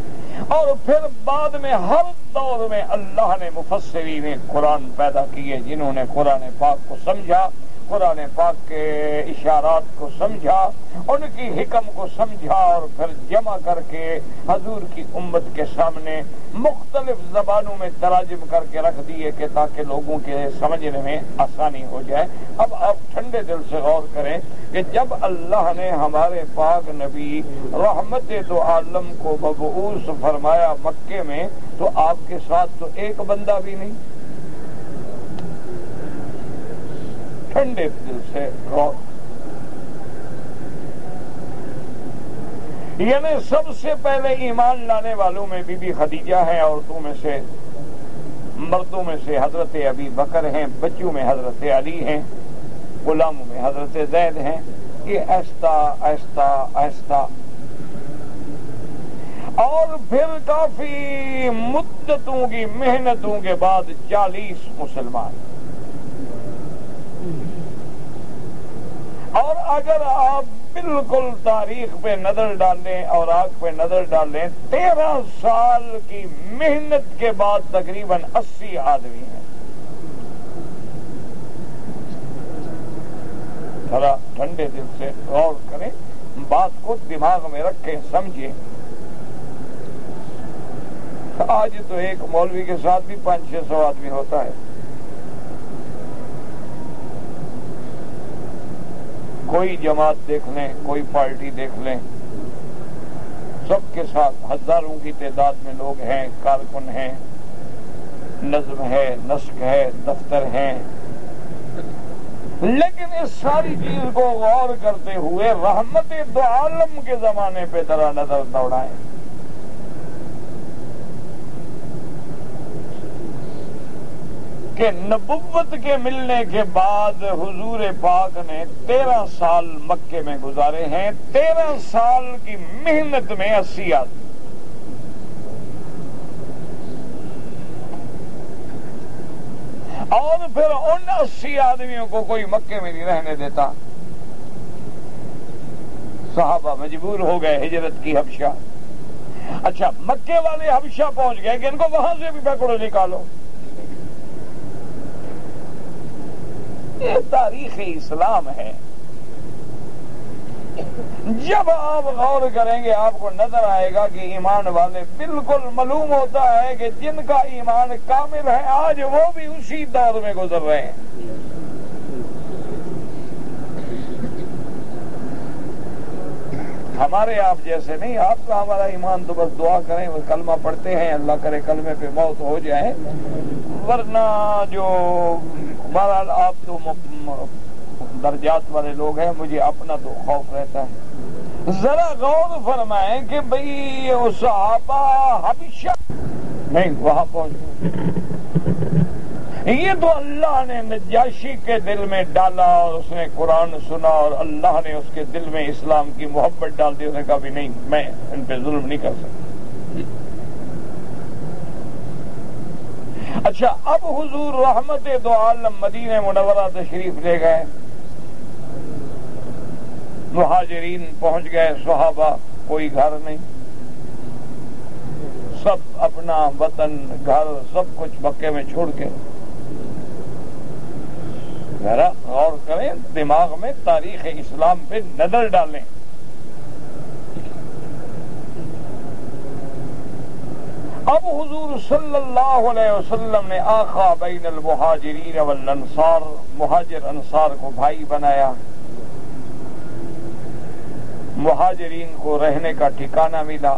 اور پھر بعد میں ہر دور میں اللہ نے مفسرین قرآن پیدا کیے جنہوں نے قرآن پاک کو سمجھا، قرآن پاک کے اشارات کو سمجھا، ان کی حکم کو سمجھا، اور پھر جمع کر کے حضور کی امت کے سامنے مختلف زبانوں میں تراجم کر کے رکھ دیے کہ تاکہ لوگوں کے سمجھنے میں آسانی ہو جائے۔ اب آپ ٹھنڈے دل سے غور کریں کہ جب اللہ نے ہمارے پاک نبی رحمت دو عالم کو مبعوث فرمایا مکے میں، تو آپ کے ساتھ تو ایک بندہ بھی نہیں۔ ٹھنڈے دل سے غور، یعنی سب سے پہلے ایمان لانے والوں میں بی بی خدیجہ ہیں، عورتوں میں سے، مردوں میں سے حضرت ابی بکر ہیں، بچوں میں حضرت علی ہیں، غلاموں میں حضرت زید ہیں۔ یہ آہستہ آہستہ آہستہ، اور پھر کافی مدتوں کی محنتوں کے بعد 40 مسلمان۔ اور اگر آپ بالکل تاریخ پہ نظر ڈالیں اور آنکھ پہ نظر ڈالیں، 13 سال کی محنت کے بعد تقریباً 80 آدمی ہیں۔ ذرا ٹھنڈے دل سے غور کریں، بات کو دماغ میں رکھیں، سمجھیں۔ آج تو ایک مولوی کے ساتھ بھی 500-600 آدمی ہوتا ہے۔ کوئی جماعت دیکھ لیں، کوئی پارٹی دیکھ لیں، سب کے ساتھ ہزاروں کی تعداد میں لوگ ہیں، کارکن ہیں، نظم ہے، نسق ہے، دفتر ہیں۔ لیکن اس ساری چیز کو غور کرتے ہوئے رحمت دو عالم کے زمانے پہ ذرا نظر دوڑائیں۔ کہ نبوت کے ملنے کے بعد حضور پاک نے 13 سال مکے میں گزارے ہیں، 13 سال کی محنت میں 80 آدمی، اور پھر ان 80 آدمیوں کو کوئی مکے میں نہیں رہنے دیتا، صحابہ مجبور ہو گئے ہجرت کی حبشہ۔ اچھا، مکے والے حبشہ پہنچ گئے کہ ان کو وہاں سے بھی پکڑو نکالو۔ یہ تاریخ اسلام ہے۔ جب آپ غور کریں گے آپ کو نظر آئے گا کہ ایمان والے، بالکل معلوم ہوتا ہے کہ جن کا ایمان کامل ہے آج وہ بھی اسی دور میں گزر رہے ہیں۔ ہمارے آپ جیسے نہیں، آپ کا ہمارا ایمان تو بس دعا کریں، وہ کلمہ پڑھتے ہیں، اللہ کرے کلمے پہ موت ہو جائے، ورنہ جو بہرحال آپ تو درجات والے لوگ ہیں، مجھے اپنا تو خوف رہتا ہے۔ ذرا غور فرمائیں کہ بھئی صحابہ حبشہ نہیں وہاں پہنچے، یہ تو اللہ نے نجاشی کے دل میں ڈالا اور اس نے قرآن سنا اور اللہ نے اس کے دل میں اسلام کی محبت ڈال دی، اس نے کہا بھی نہیں، میں ان پہ ظلم نہیں کر سکتا۔ اچھا، اب حضور رحمت دو عالم مدینہ منورہ تشریف لے گئے، مہاجرین پہنچ گئے، صحابہ کوئی گھر نہیں، سب اپنا وطن گھر سب کچھ مکے میں چھوڑ کے۔ ذرا غور کریں، دماغ میں تاریخ اسلام پہ نظر ڈالیں۔ اب حضور صلی اللہ علیہ وسلم نے آخا بین المہاجرین والانصار، مہاجر انصار کو بھائی بنایا، مہاجرین کو رہنے کا ٹھکانہ ملا۔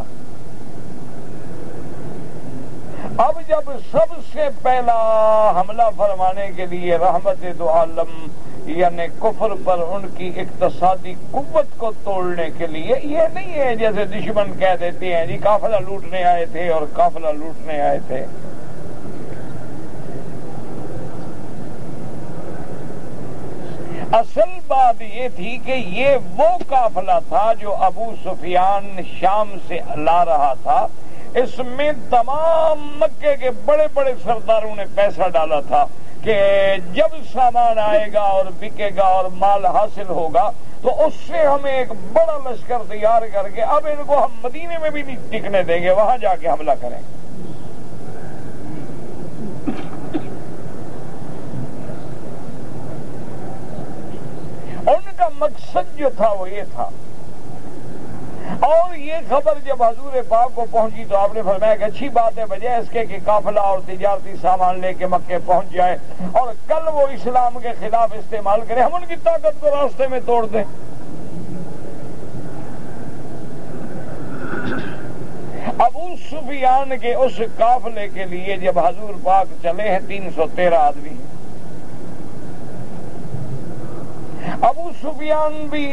اب جب سب سے پہلا حملہ فرمانے کے لیے رحمت دو عالم یعنی کفر پر ان کی اقتصادی قوت کو توڑنے کے لیے، یہ نہیں ہے جیسے دشمن کہہ دیتے ہیں جی قافلہ لوٹنے آئے تھے اور قافلہ لوٹنے آئے تھے۔ اصل بات یہ تھی کہ یہ وہ قافلہ تھا جو ابو سفیان شام سے لا رہا تھا، اس میں تمام مکے کے بڑے بڑے سرداروں نے پیسہ ڈالا تھا کہ جب سامان آئے گا اور بکے گا اور مال حاصل ہوگا تو اس سے ہمیں ایک بڑا لشکر تیار کر کے اب ان کو ہم مدینے میں بھی نہیں ٹکنے دیں گے، وہاں جا کے حملہ کریں گے۔ ان کا مقصد جو تھا وہ یہ تھا، اور یہ خبر جب حضور پاک کو پہنچی تو آپ نے فرمایا کہ اچھی بات ہے، بجائے اس کے کہ قافلہ اور تجارتی سامان لے کے مکے پہنچ جائے اور کل وہ اسلام کے خلاف استعمال کرے، ہم ان کی طاقت کو راستے میں توڑ دیں۔ ابو سفیان کے اس قافلے کے لیے جب حضور پاک چلے ہیں 313 آدمی، ابو سفیان بھی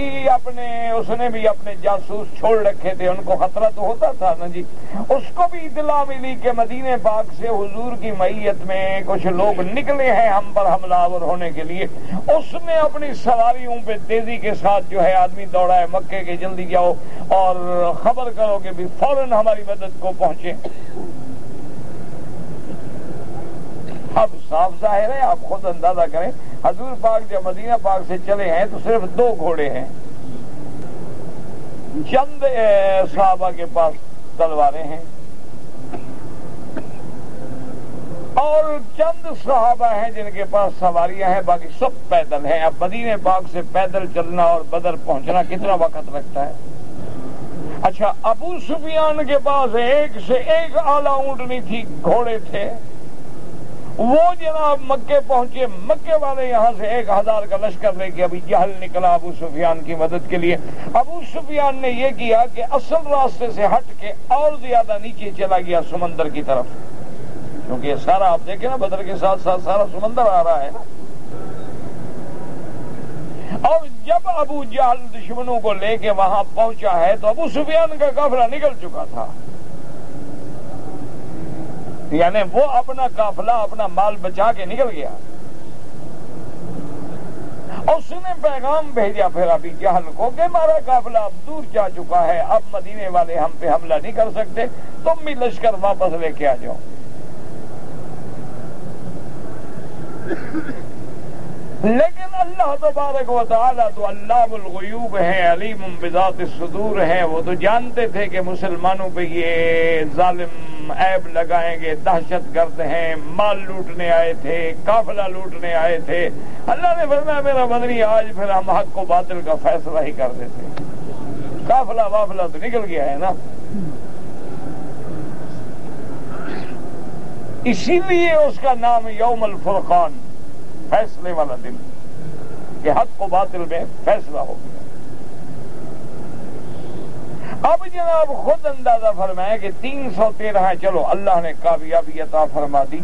اس نے بھی اپنے جاسوس چھوڑ رکھے تھے، ان کو خطرہ تو ہوتا تھا نا جی، اس کو بھی اطلاع ملی کہ مدینے پاک سے حضور کی معیت میں کچھ لوگ نکلے ہیں ہم پر حملہ آور ہونے کے لیے۔ اس نے اپنی سواریوں پہ تیزی کے ساتھ جو ہے آدمی دوڑائے مکے کے، جلدی جاؤ اور خبر کرو کہ بھی فوراً ہماری مدد کو پہنچے۔ اب صاف ظاہر ہے، آپ خود اندازہ کریں، حضور پاک جب مدینہ پاک سے چلے ہیں تو صرف 2 گھوڑے ہیں، چند صحابہ کے پاس تلواریں ہیں اور چند صحابہ ہیں جن کے پاس سواریاں ہیں، باقی سب پیدل ہیں۔ اب مدینہ پاک سے پیدل چلنا اور بدر پہنچنا کتنا وقت لگتا ہے؟ اچھا، ابو سفیان کے پاس ایک سے ایک اعلیٰ اونٹنی تھی، گھوڑے تھے، وہ جناب مکے پہنچے، مکے والے یہاں سے 1000 کا لشکر لے کے ابھی جہل نکلا ابو سفیان کی مدد کے لیے۔ ابو سفیان نے یہ کیا کہ اصل راستے سے ہٹ کے اور زیادہ نیچے چلا گیا سمندر کی طرف، کیونکہ یہ سارا آپ دیکھیں نا بدر کے ساتھ ساتھ سارا سمندر آ رہا ہے نا۔ اور جب ابو جہل دشمنوں کو لے کے وہاں پہنچا ہے تو ابو سفیان کا قافلہ نکل چکا تھا۔ یعنی وہ اپنا قافلہ اپنا مال بچا کے نکل گیا. اس نے پیغام بھیجا پھر ابی جہل کو کہ ہمارا قافلہ اب دور جا چکا ہے، اب مدینے والے ہم پہ حملہ نہیں کر سکتے، تم بھی لشکر واپس لے کے آ جاؤ. لیکن اللہ تبارک و تعالیٰ تو علام الغیوب ہیں، علیم بذات الصدور ہیں. وہ تو جانتے تھے کہ مسلمانوں پہ یہ ظالم عیب لگائیں گے، دہشت گرد ہیں، مال لوٹنے آئے تھے، قافلہ لوٹنے آئے تھے. اللہ نے فرمایا میرا بدری آج پھر ہم حق و باطل کا فیصلہ ہی کر دیتے. قافلہ وافلہ تو نکل گیا ہے نا. اسی لیے اس کا نام یوم الفرقان، فیصلے والا دن، کہ حق و باطل میں فیصلہ ہو گیا. اب جناب خود اندازہ فرمائے کہ 313 چلو اللہ نے کامیابی عطا فرما دی.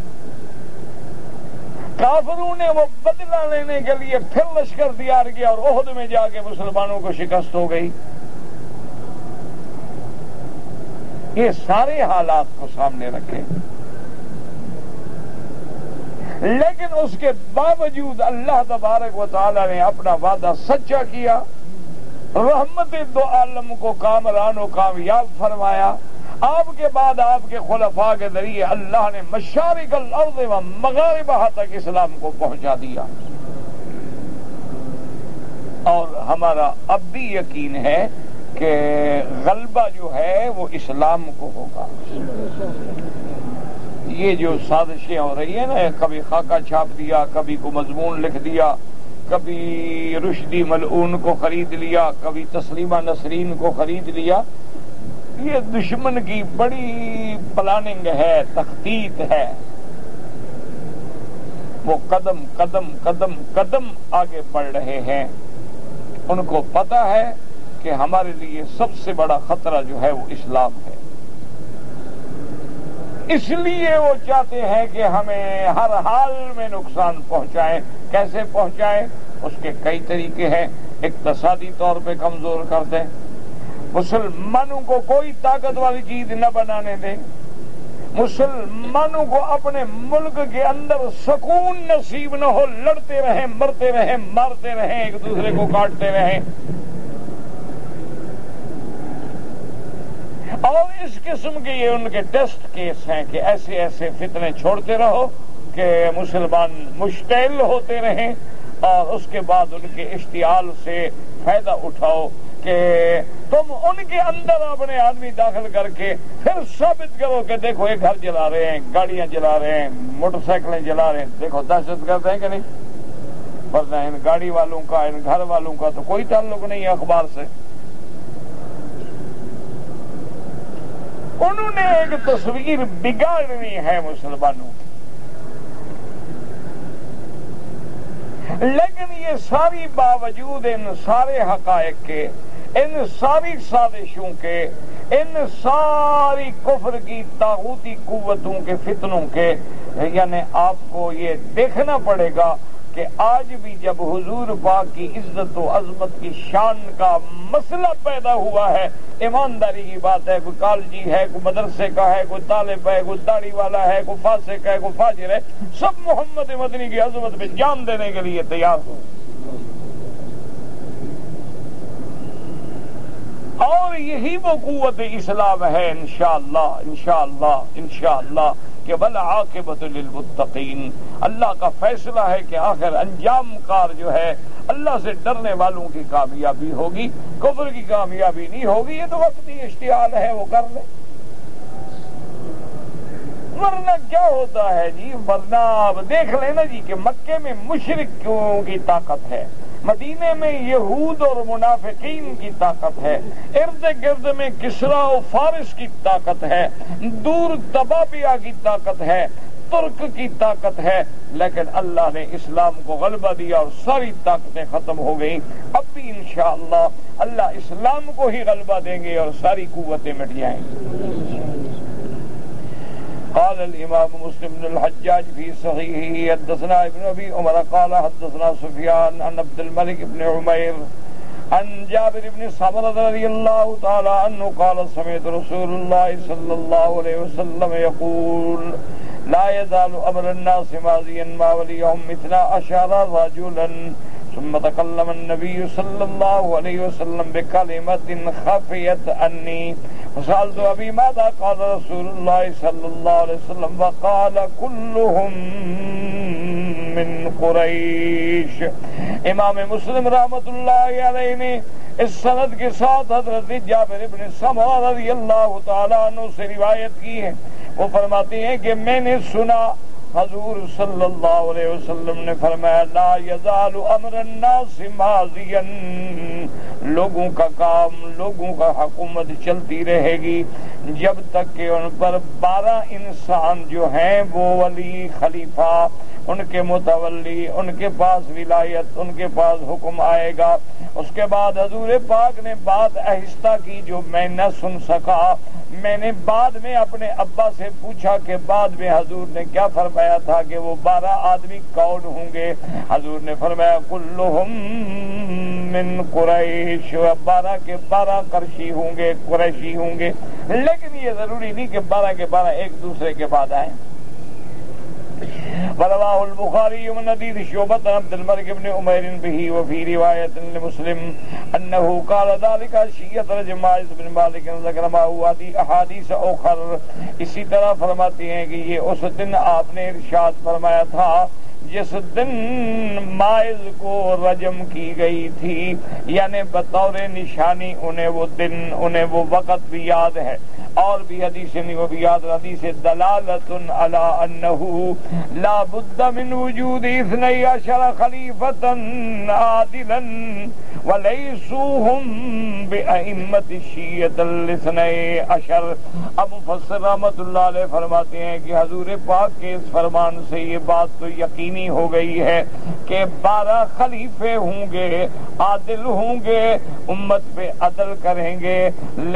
کافروں نے وہ بدلہ لینے کے لیے پھر لشکر تیار کیا اور احد میں جا کے مسلمانوں کو شکست ہو گئی. یہ سارے حالات کو سامنے رکھے، لیکن اس کے باوجود اللہ تبارک و تعالی نے اپنا وعدہ سچا کیا، رحمت دو عالم کو کامران و کامیاب فرمایا. آپ کے بعد آپ کے خلفاء کے ذریعے اللہ نے مشارق الارض و مغاربہا تک اسلام کو پہنچا دیا. اور ہمارا اب بھی یقین ہے کہ غلبہ جو ہے وہ اسلام کو ہوگا. یہ جو سازشیں ہو رہی ہیں نا، کبھی خاکہ چھاپ دیا، کبھی کو مضمون لکھ دیا، کبھی رشدی ملعون کو خرید لیا، کبھی تسلیمہ نسرین کو خرید لیا، یہ دشمن کی بڑی پلاننگ ہے، تخطیط ہے. وہ قدم قدم قدم قدم آگے بڑھ رہے ہیں. ان کو پتہ ہے کہ ہمارے لیے سب سے بڑا خطرہ جو ہے وہ اسلام ہے. اس لیے وہ چاہتے ہیں کہ ہمیں ہر حال میں نقصان پہنچائیں. کیسے پہنچائیں؟ اس کے کئی طریقے ہیں. اقتصادی طور پہ کمزور کر دیں، مسلمانوں کو کوئی طاقت والی چیز نہ بنانے دیں، مسلمانوں کو اپنے ملک کے اندر سکون نصیب نہ ہو، لڑتے رہیں، مرتے رہیں، مارتے رہیں، ایک دوسرے کو کاٹتے رہیں. اور اس قسم کے یہ ان کے ٹیسٹ کیس ہیں کہ ایسے ایسے فتنے چھوڑتے رہو کہ مسلمان مشتعل ہوتے رہیں، اور اس کے بعد ان کے اشتعال سے فائدہ اٹھاؤ کہ تم ان کے اندر اپنے آدمی داخل کر کے پھر ثابت کرو کہ دیکھو یہ گھر جلا رہے ہیں، گاڑیاں جلا رہے ہیں، موٹر سائیکلیں جلا رہے ہیں، دیکھو دہشت گرد ہیں کہ نہیں. ورنہ ان گاڑی والوں کا، ان گھر والوں کا تو کوئی تعلق نہیں ہے اخبار سے. انہوں نے ایک تصویر بگاڑنی ہے مسلمانوں کی. لیکن یہ ساری باوجود ان سارے حقائق کے، ان ساری سازشوں کے، ان ساری کفر کی طاغوتی قوتوں کے فتنوں کے، یعنی آپ کو یہ دیکھنا پڑے گا کہ آج بھی جب حضور پاک کی عزت و عظمت کی شان کا مسئلہ پیدا ہوا ہے، ایمانداری کی بات ہے، کوئی کالجی ہے، کوئی مدرسے کا ہے، کوئی طالب ہے، کوئی داڑھی والا ہے، کوئی فاسق ہے، کوئی فاجر ہے، سب محمد مدنی کی عظمت پہ جان دینے کے لیے تیار ہو. اور یہی وہ قوت اسلام ہے انشاءاللہ انشاءاللہ انشاءاللہ کہ والعاقبۃ للمتقین. اللہ کا فیصلہ ہے کہ آخر انجام کار جو ہے اللہ سے ڈرنے والوں کی کامیابی ہوگی، کفر کی کامیابی نہیں ہوگی. یہ تو وقتی اشتعال ہے، وہ کر لے. ورنہ کیا ہوتا ہے جی؟ ورنہ آپ دیکھ لینا جی کہ مکے میں مشرکوں کی طاقت ہے، مدینے میں یہود اور منافقین کی طاقت ہے، ارد گرد میں کسرا و فارس کی طاقت ہے، دور تبابیہ کی طاقت ہے، ترک کی طاقت ہے. لیکن اللہ نے اسلام کو غلبہ دیا اور ساری طاقتیں ختم ہو گئیں. اب بھی انشاءاللہ اللہ اسلام کو ہی غلبہ دیں گے اور ساری قوتیں مٹ جائیں گی. قال الامام مسلم بن الحجاج في صحيحه حدثنا ابن ابي عمر قال حدثنا سفيان عن عبد الملك بن عمير عن جابر بن سمرة رضي الله تعالى عنه قال سمعت رسول الله صلى الله عليه وسلم يقول لا يزال أمر الناس ماضيا ما وليهم 12 رجلا ثم تكلم النبي صلى الله عليه وسلم بكلمة خفيت عني فسألت أبي ماذا قال رسول الله صلى الله عليه وسلم فقال كلهم من قریش۔ امام مسلم رحمۃ اللہ علیہ نے اس سند کے ساتھ حضرت جابر بن سمرہ رضی اللہ تعالیٰ عنہ سے روایت کی ہے۔ وہ فرماتے ہیں کہ میں نے سنا حضور صلی اللہ علیہ وسلم نے فرمایا لا یزال امر الناس ماضیا، لوگوں کا کام، لوگوں کا حکومت چلتی رہے گی جب تک کہ ان پر 12 انسان جو ہیں وہ ولی خلیفہ، ان کے متولی، ان کے پاس ولایت، ان کے پاس حکم آئے گا۔ اس کے بعد حضور پاک نے بات آہستہ کی جو میں نہ سن سکا۔ میں نے بعد میں اپنے ابا سے پوچھا کہ بعد میں حضور نے کیا فرمایا تھا کہ وہ 12 آدمی کون ہوں گے؟ حضور نے فرمایا کلہم من قریش، 12 کے 12 قرشی ہوں گے، قریشی ہوں گے، لیکن یہ ضروری نہیں کہ 12 کے 12 ایک دوسرے کے بعد آئیں۔ ورواه البخاري من حديث شعبة عبد الملك بن عمير به وفي رواية لمسلم أنه قال ذلك شيعة جماعة بن مالك ذكر ما هو أحاديث أخر۔ اسی طرح فرماتے ہیں کہ یہ اس دن آپ نے ارشاد فرمایا تھا جس دن مائز کو رجم کی گئی تھی، یعنی بطور نشانی انہیں وہ دن، انہیں وہ وقت بھی یاد ہے، اور بھی حدیث نہیں وہ بھی یاد، حدیث دلالت علی انہ لا بد من وجود 12 خلیفۃ عادلا ولیسوا هم بأئمة الشیعة ال12۔ اب مفسر رحمۃ اللہ علیہ فرماتے ہیں کہ حضور پاک کے اس فرمان سے یہ بات تو یقینی ہو گئی ہے کہ 12 خلیفے ہوں گے، عادل ہوں گے، امت پہ عدل کریں گے،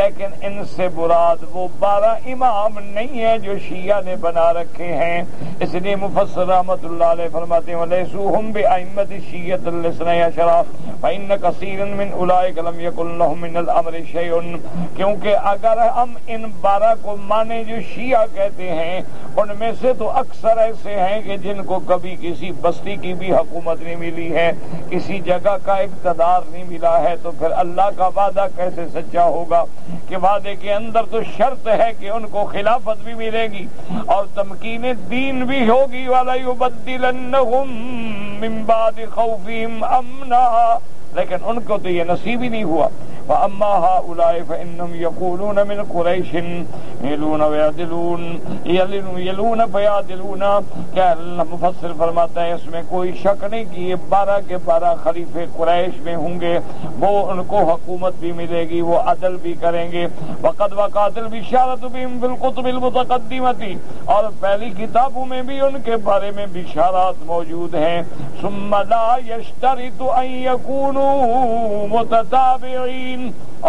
لیکن ان سے مراد وہ 12 امام نہیں ہیں جو شیعہ نے بنا رکھے ہیں۔ اس لیے مفسر رحمۃ اللہ علیہ فرماتے ہیں وَلَيْسُوا هُمْ بِأَئِمَّةِ الشِّيَّةِ ال12، فَإِنَّ كَثِيرًا مِنْ أُولَئِكَ لَمْ يَكُنْ لَهُم مِنَ الْأَمْرِ شَيْءٌ، کیونکہ اگر ہم ان 12 کو مانے جو شیعہ کہتے ہیں، ان میں سے تو اکثر ایسے ہیں کہ جن کو کبھی کسی بستی کی بھی حکومت نہیں ملی ہے، کسی جگہ کا اقتدار نہیں ملا ہے، تو پھر اللہ کا وعدہ کیسے سچا ہوگا کہ وعدے کے اندر تو شرط ہے کہ ان کو خلافت بھی ملے گی اور تمکین دین بھی ہوگی، وَلَيُبَدِّلَنَّهُم مِّن بَعْدِ خَوْفِهِمْ أَمْنًا، لیکن ان کو تو یہ نصیب ہی نہیں ہوا۔ وَأَمَّا هَؤُلَاءِ فَإِنَّهُمْ يَقُولُونَ مِنْ قُرَيْشٍ يَلُونَ وَيَعْدِلُونَ يَلُونَ فَيَعْدِلُونَ، کہ مفسر فرماتا ہے اس میں کوئی شک نہیں کہ یہ 12 کے 12 خلیفے قریش میں ہوں گے، وہ ان کو حکومت بھی ملے گی، وہ عدل بھی کریں گے۔ وَقَدْ وَقَعَتِ الْبِشَارَةُ بِهِمْ فِي الْكُتُبِ الْمُتَقَدِّمَةِ، اور پہلی کتابوں میں بھی ان کے بارے میں بشارات موجود ہیں۔ ثُمَّ لَا يَشْتَرِطُ أَن يَكُونُوا مُتَتَابِعِينَ،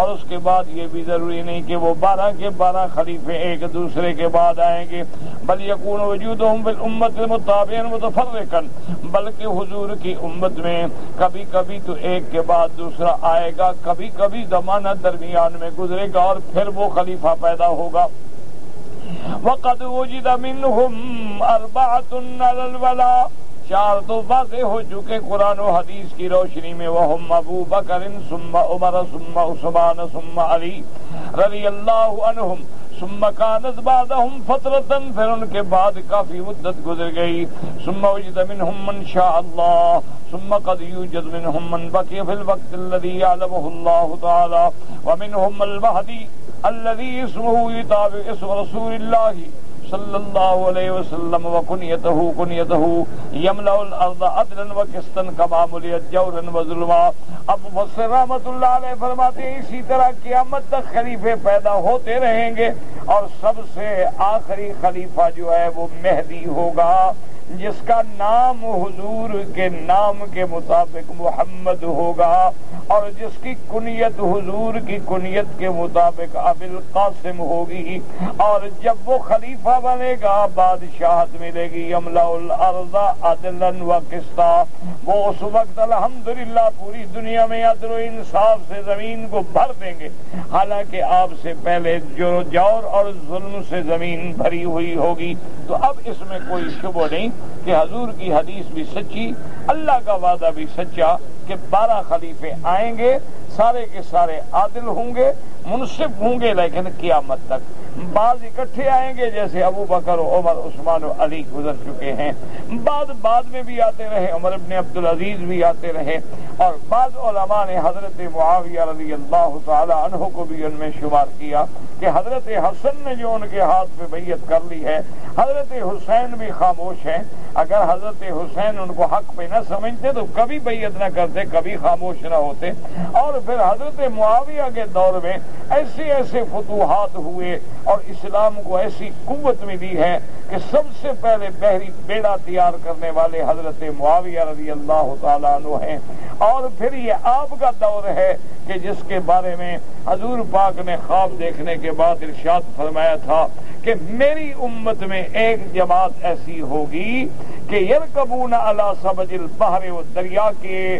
اور اس کے بعد یہ بھی ضروری نہیں کہ وہ 12 کے 12 خلیفے ایک دوسرے کے بعد آئیں گے، بل یکون وجودہم فی الامت متابعا متفرقا، بلکہ حضور کی امت میں کبھی کبھی تو ایک کے بعد دوسرا آئے گا، کبھی کبھی زمانہ درمیان میں گزرے گا اور پھر وہ خلیفہ پیدا ہوگا۔ وقد وجد منہم 4 علی الولاء، 4 تو واضح ہو چکے قرآن و حدیث کی روشنی میں، وہم ابو بکر ثم عمر ثم عثمان ثم علی رضی اللہ عنہم، ثم كانت بعدهم فترة، پھر ان کے بعد کافی مدت گزر گئی، ثم وجد منهم من شاء الله، ثم قد يوجد منهم من بقي في الوقت الذي يعلمه الله تعالى، ومنهم المهدي الذي اسمه يطابق اسم رسول الله صلی اللہ علیہ وسلم وکنیتہ یملأ الارض عدلا وقسطا کما ملئت جورا وظلما۔ اب مفسر رحمۃ اللہ علیہ فرماتے ہیں اسی طرح قیامت تک خلیفے پیدا ہوتے رہیں گے، اور سب سے آخری خلیفہ جو ہے وہ مہدی ہوگا، جس کا نام حضور کے نام کے مطابق محمد ہوگا اور جس کی کنیت حضور کی کنیت کے مطابق ابو القاسم ہوگی، اور جب وہ خلیفہ بنے گا بادشاہت ملے گی، یملأ الارض عدلا و قسطا، وہ اس وقت الحمدللہ پوری دنیا میں عدل و انصاف سے زمین کو بھر دیں گے، حالانکہ آپ سے پہلے جور اور ظلم سے زمین بھری ہوئی ہوگی۔ تو اب اس میں کوئی شبہ نہیں کہ حضور کی حدیث بھی سچی، اللہ کا وعدہ بھی سچا کہ 12 خلیفے آئیں گے، سارے کے سارے عادل ہوں گے، منصف ہوں گے، لیکن قیامت تک بعض اکٹھے آئیں گے جیسے ابو بکر و عمر عثمان و علی گزر چکے ہیں، بعد میں بھی آتے رہے، عمر ابن عبدالعزیز بھی آتے رہے، اور بعض علماء نے حضرت معاویہ رضی اللہ تعالی عنہ کو بھی ان میں شمار کیا کہ حضرت حسن نے جو ان کے ہاتھ پہ بیعت کر لی ہے، حضرت حسین بھی خاموش ہیں، اگر حضرت حسین ان کو حق پہ نہ سمجھتے تو کبھی بیعت نہ کرتے، کبھی خاموش نہ ہوتے، اور پھر حضرت معاویہ کے دور میں ایسے فتوحات ہوئے اور اسلام کو ایسی قوت ملی ہے کہ سب سے پہلے بحری بیڑا تیار کرنے والے حضرت معاویہ رضی اللہ تعالیٰ عنہ ہیں، اور پھر یہ آپ کا دور ہے کہ جس کے بارے میں حضور پاک نے خواب دیکھنے کے بعد ارشاد فرمایا تھا کہ میری امت میں ایک جماعت ایسی ہوگی کہ یرکبون علی سبج البحر، و دریا کے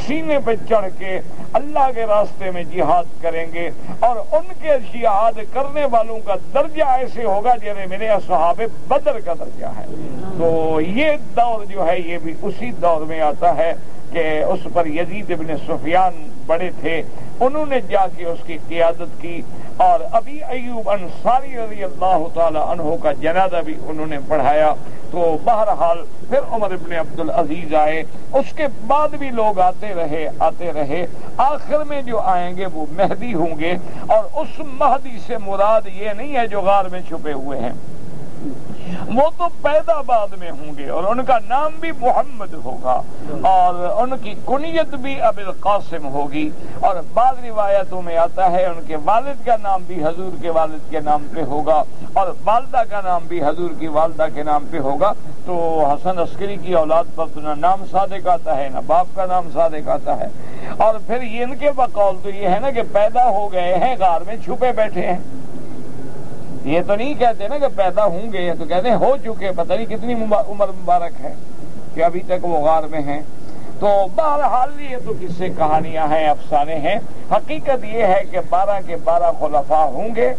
سینے پہ چڑھ کے اللہ کے راستے میں جہاد کریں گے، اور ان کے جہاد کرنے والوں کا درجہ ایسے ہوگا جیسے میرے اصحاب بدر کا درجہ ہے۔ تو یہ دور جو ہے یہ بھی اسی دور میں آتا ہے کہ اس پر یزید ابن سفیان بڑے تھے، انہوں نے جا کے اس کی قیادت کی، اور ابی ایوب انصاری رضی اللہ تعالی عنہ کا جنازہ بھی انہوں نے پڑھایا۔ تو بہرحال پھر عمر ابن عبدالعزیز آئے، اس کے بعد بھی لوگ آتے رہے، آخر میں جو آئیں گے وہ مہدی ہوں گے، اور اس مہدی سے مراد یہ نہیں ہے جو غار میں چھپے ہوئے ہیں، وہ تو پیدا بعد میں ہوں گے، اور ان کا نام بھی محمد ہوگا، اور ان کی کنیت بھی ابو القاسم ہوگی، اور بعض روایتوں میں آتا ہے ان کے والد کا نام بھی حضور کے والد کے نام پہ ہوگا، اور والدہ کا نام بھی حضور کی والدہ کے نام پہ ہوگا۔ تو حسن عسکری کی اولاد پر تو نہ نام صادق آتا ہے نہ باپ کا نام صادق آتا ہے، اور پھر ان کے بقول تو یہ ہے نا کہ پیدا ہو گئے ہیں، غار میں چھپے بیٹھے ہیں، یہ تو نہیں کہتے نا کہ پیدا ہوں گے، تو کہتے ہیں ہو چکے، پتہ نہیں کتنی عمر مبارک ہے کہ ابھی تک وہ غار میں ہیں۔ تو بہرحال یہ تو قصے کہانیاں ہیں، افسانے ہیں، حقیقت یہ ہے کہ 12 کے 12 خلفاء ہوں گے،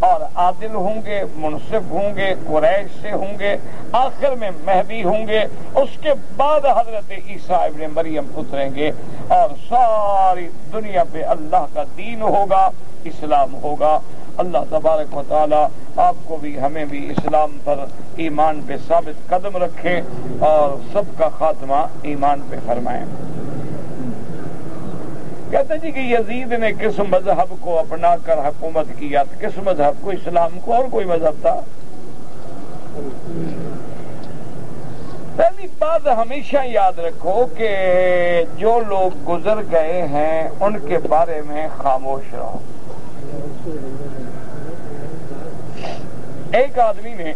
اور عادل ہوں گے، منصف ہوں گے، قریش سے ہوں گے، آخر میں مہدی ہوں گے، اس کے بعد حضرت عیسیٰ ابن مریم اتریں گے، اور ساری دنیا پہ اللہ کا دین ہوگا، اسلام ہوگا۔ اللہ تبارک و تعالی آپ کو بھی ہمیں بھی اسلام پر ایمان پہ ثابت قدم رکھے، اور سب کا خاتمہ ایمان پہ فرمائے۔ کہتے جی کہ یزید نے کس مذہب کو اپنا کر حکومت کیا، کس مذہب کو؟ اسلام کو، اور کوئی مذہب تھا؟ پہلی بات ہمیشہ یاد رکھو کہ جو لوگ گزر گئے ہیں ان کے بارے میں خاموش رہو۔ ایک آدمی نے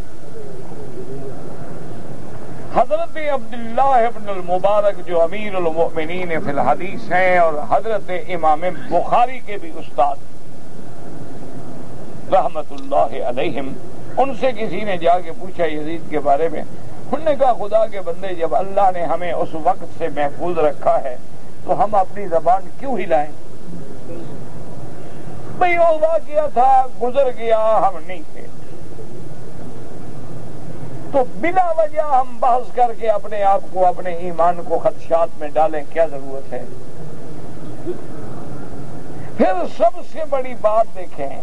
حضرت عبداللہ ابن المبارک جو امیر المؤمنین فی الحدیث ہیں اور حضرت امام بخاری کے بھی استاد رحمت اللہ علیہم، ان سے کسی نے جا کے پوچھا یزید کے بارے میں، انہوں نے کہا خدا کے بندے جب اللہ نے ہمیں اس وقت سے محفوظ رکھا ہے تو ہم اپنی زبان کیوں ہلائیں؟ بھئی وہ واقعہ تھا، گزر گیا، ہم نہیں تھے، تو بلا وجہ ہم بحث کر کے اپنے آپ کو، اپنے ایمان کو خدشات میں ڈالیں، کیا ضرورت ہے؟ پھر سب سے بڑی بات دیکھیں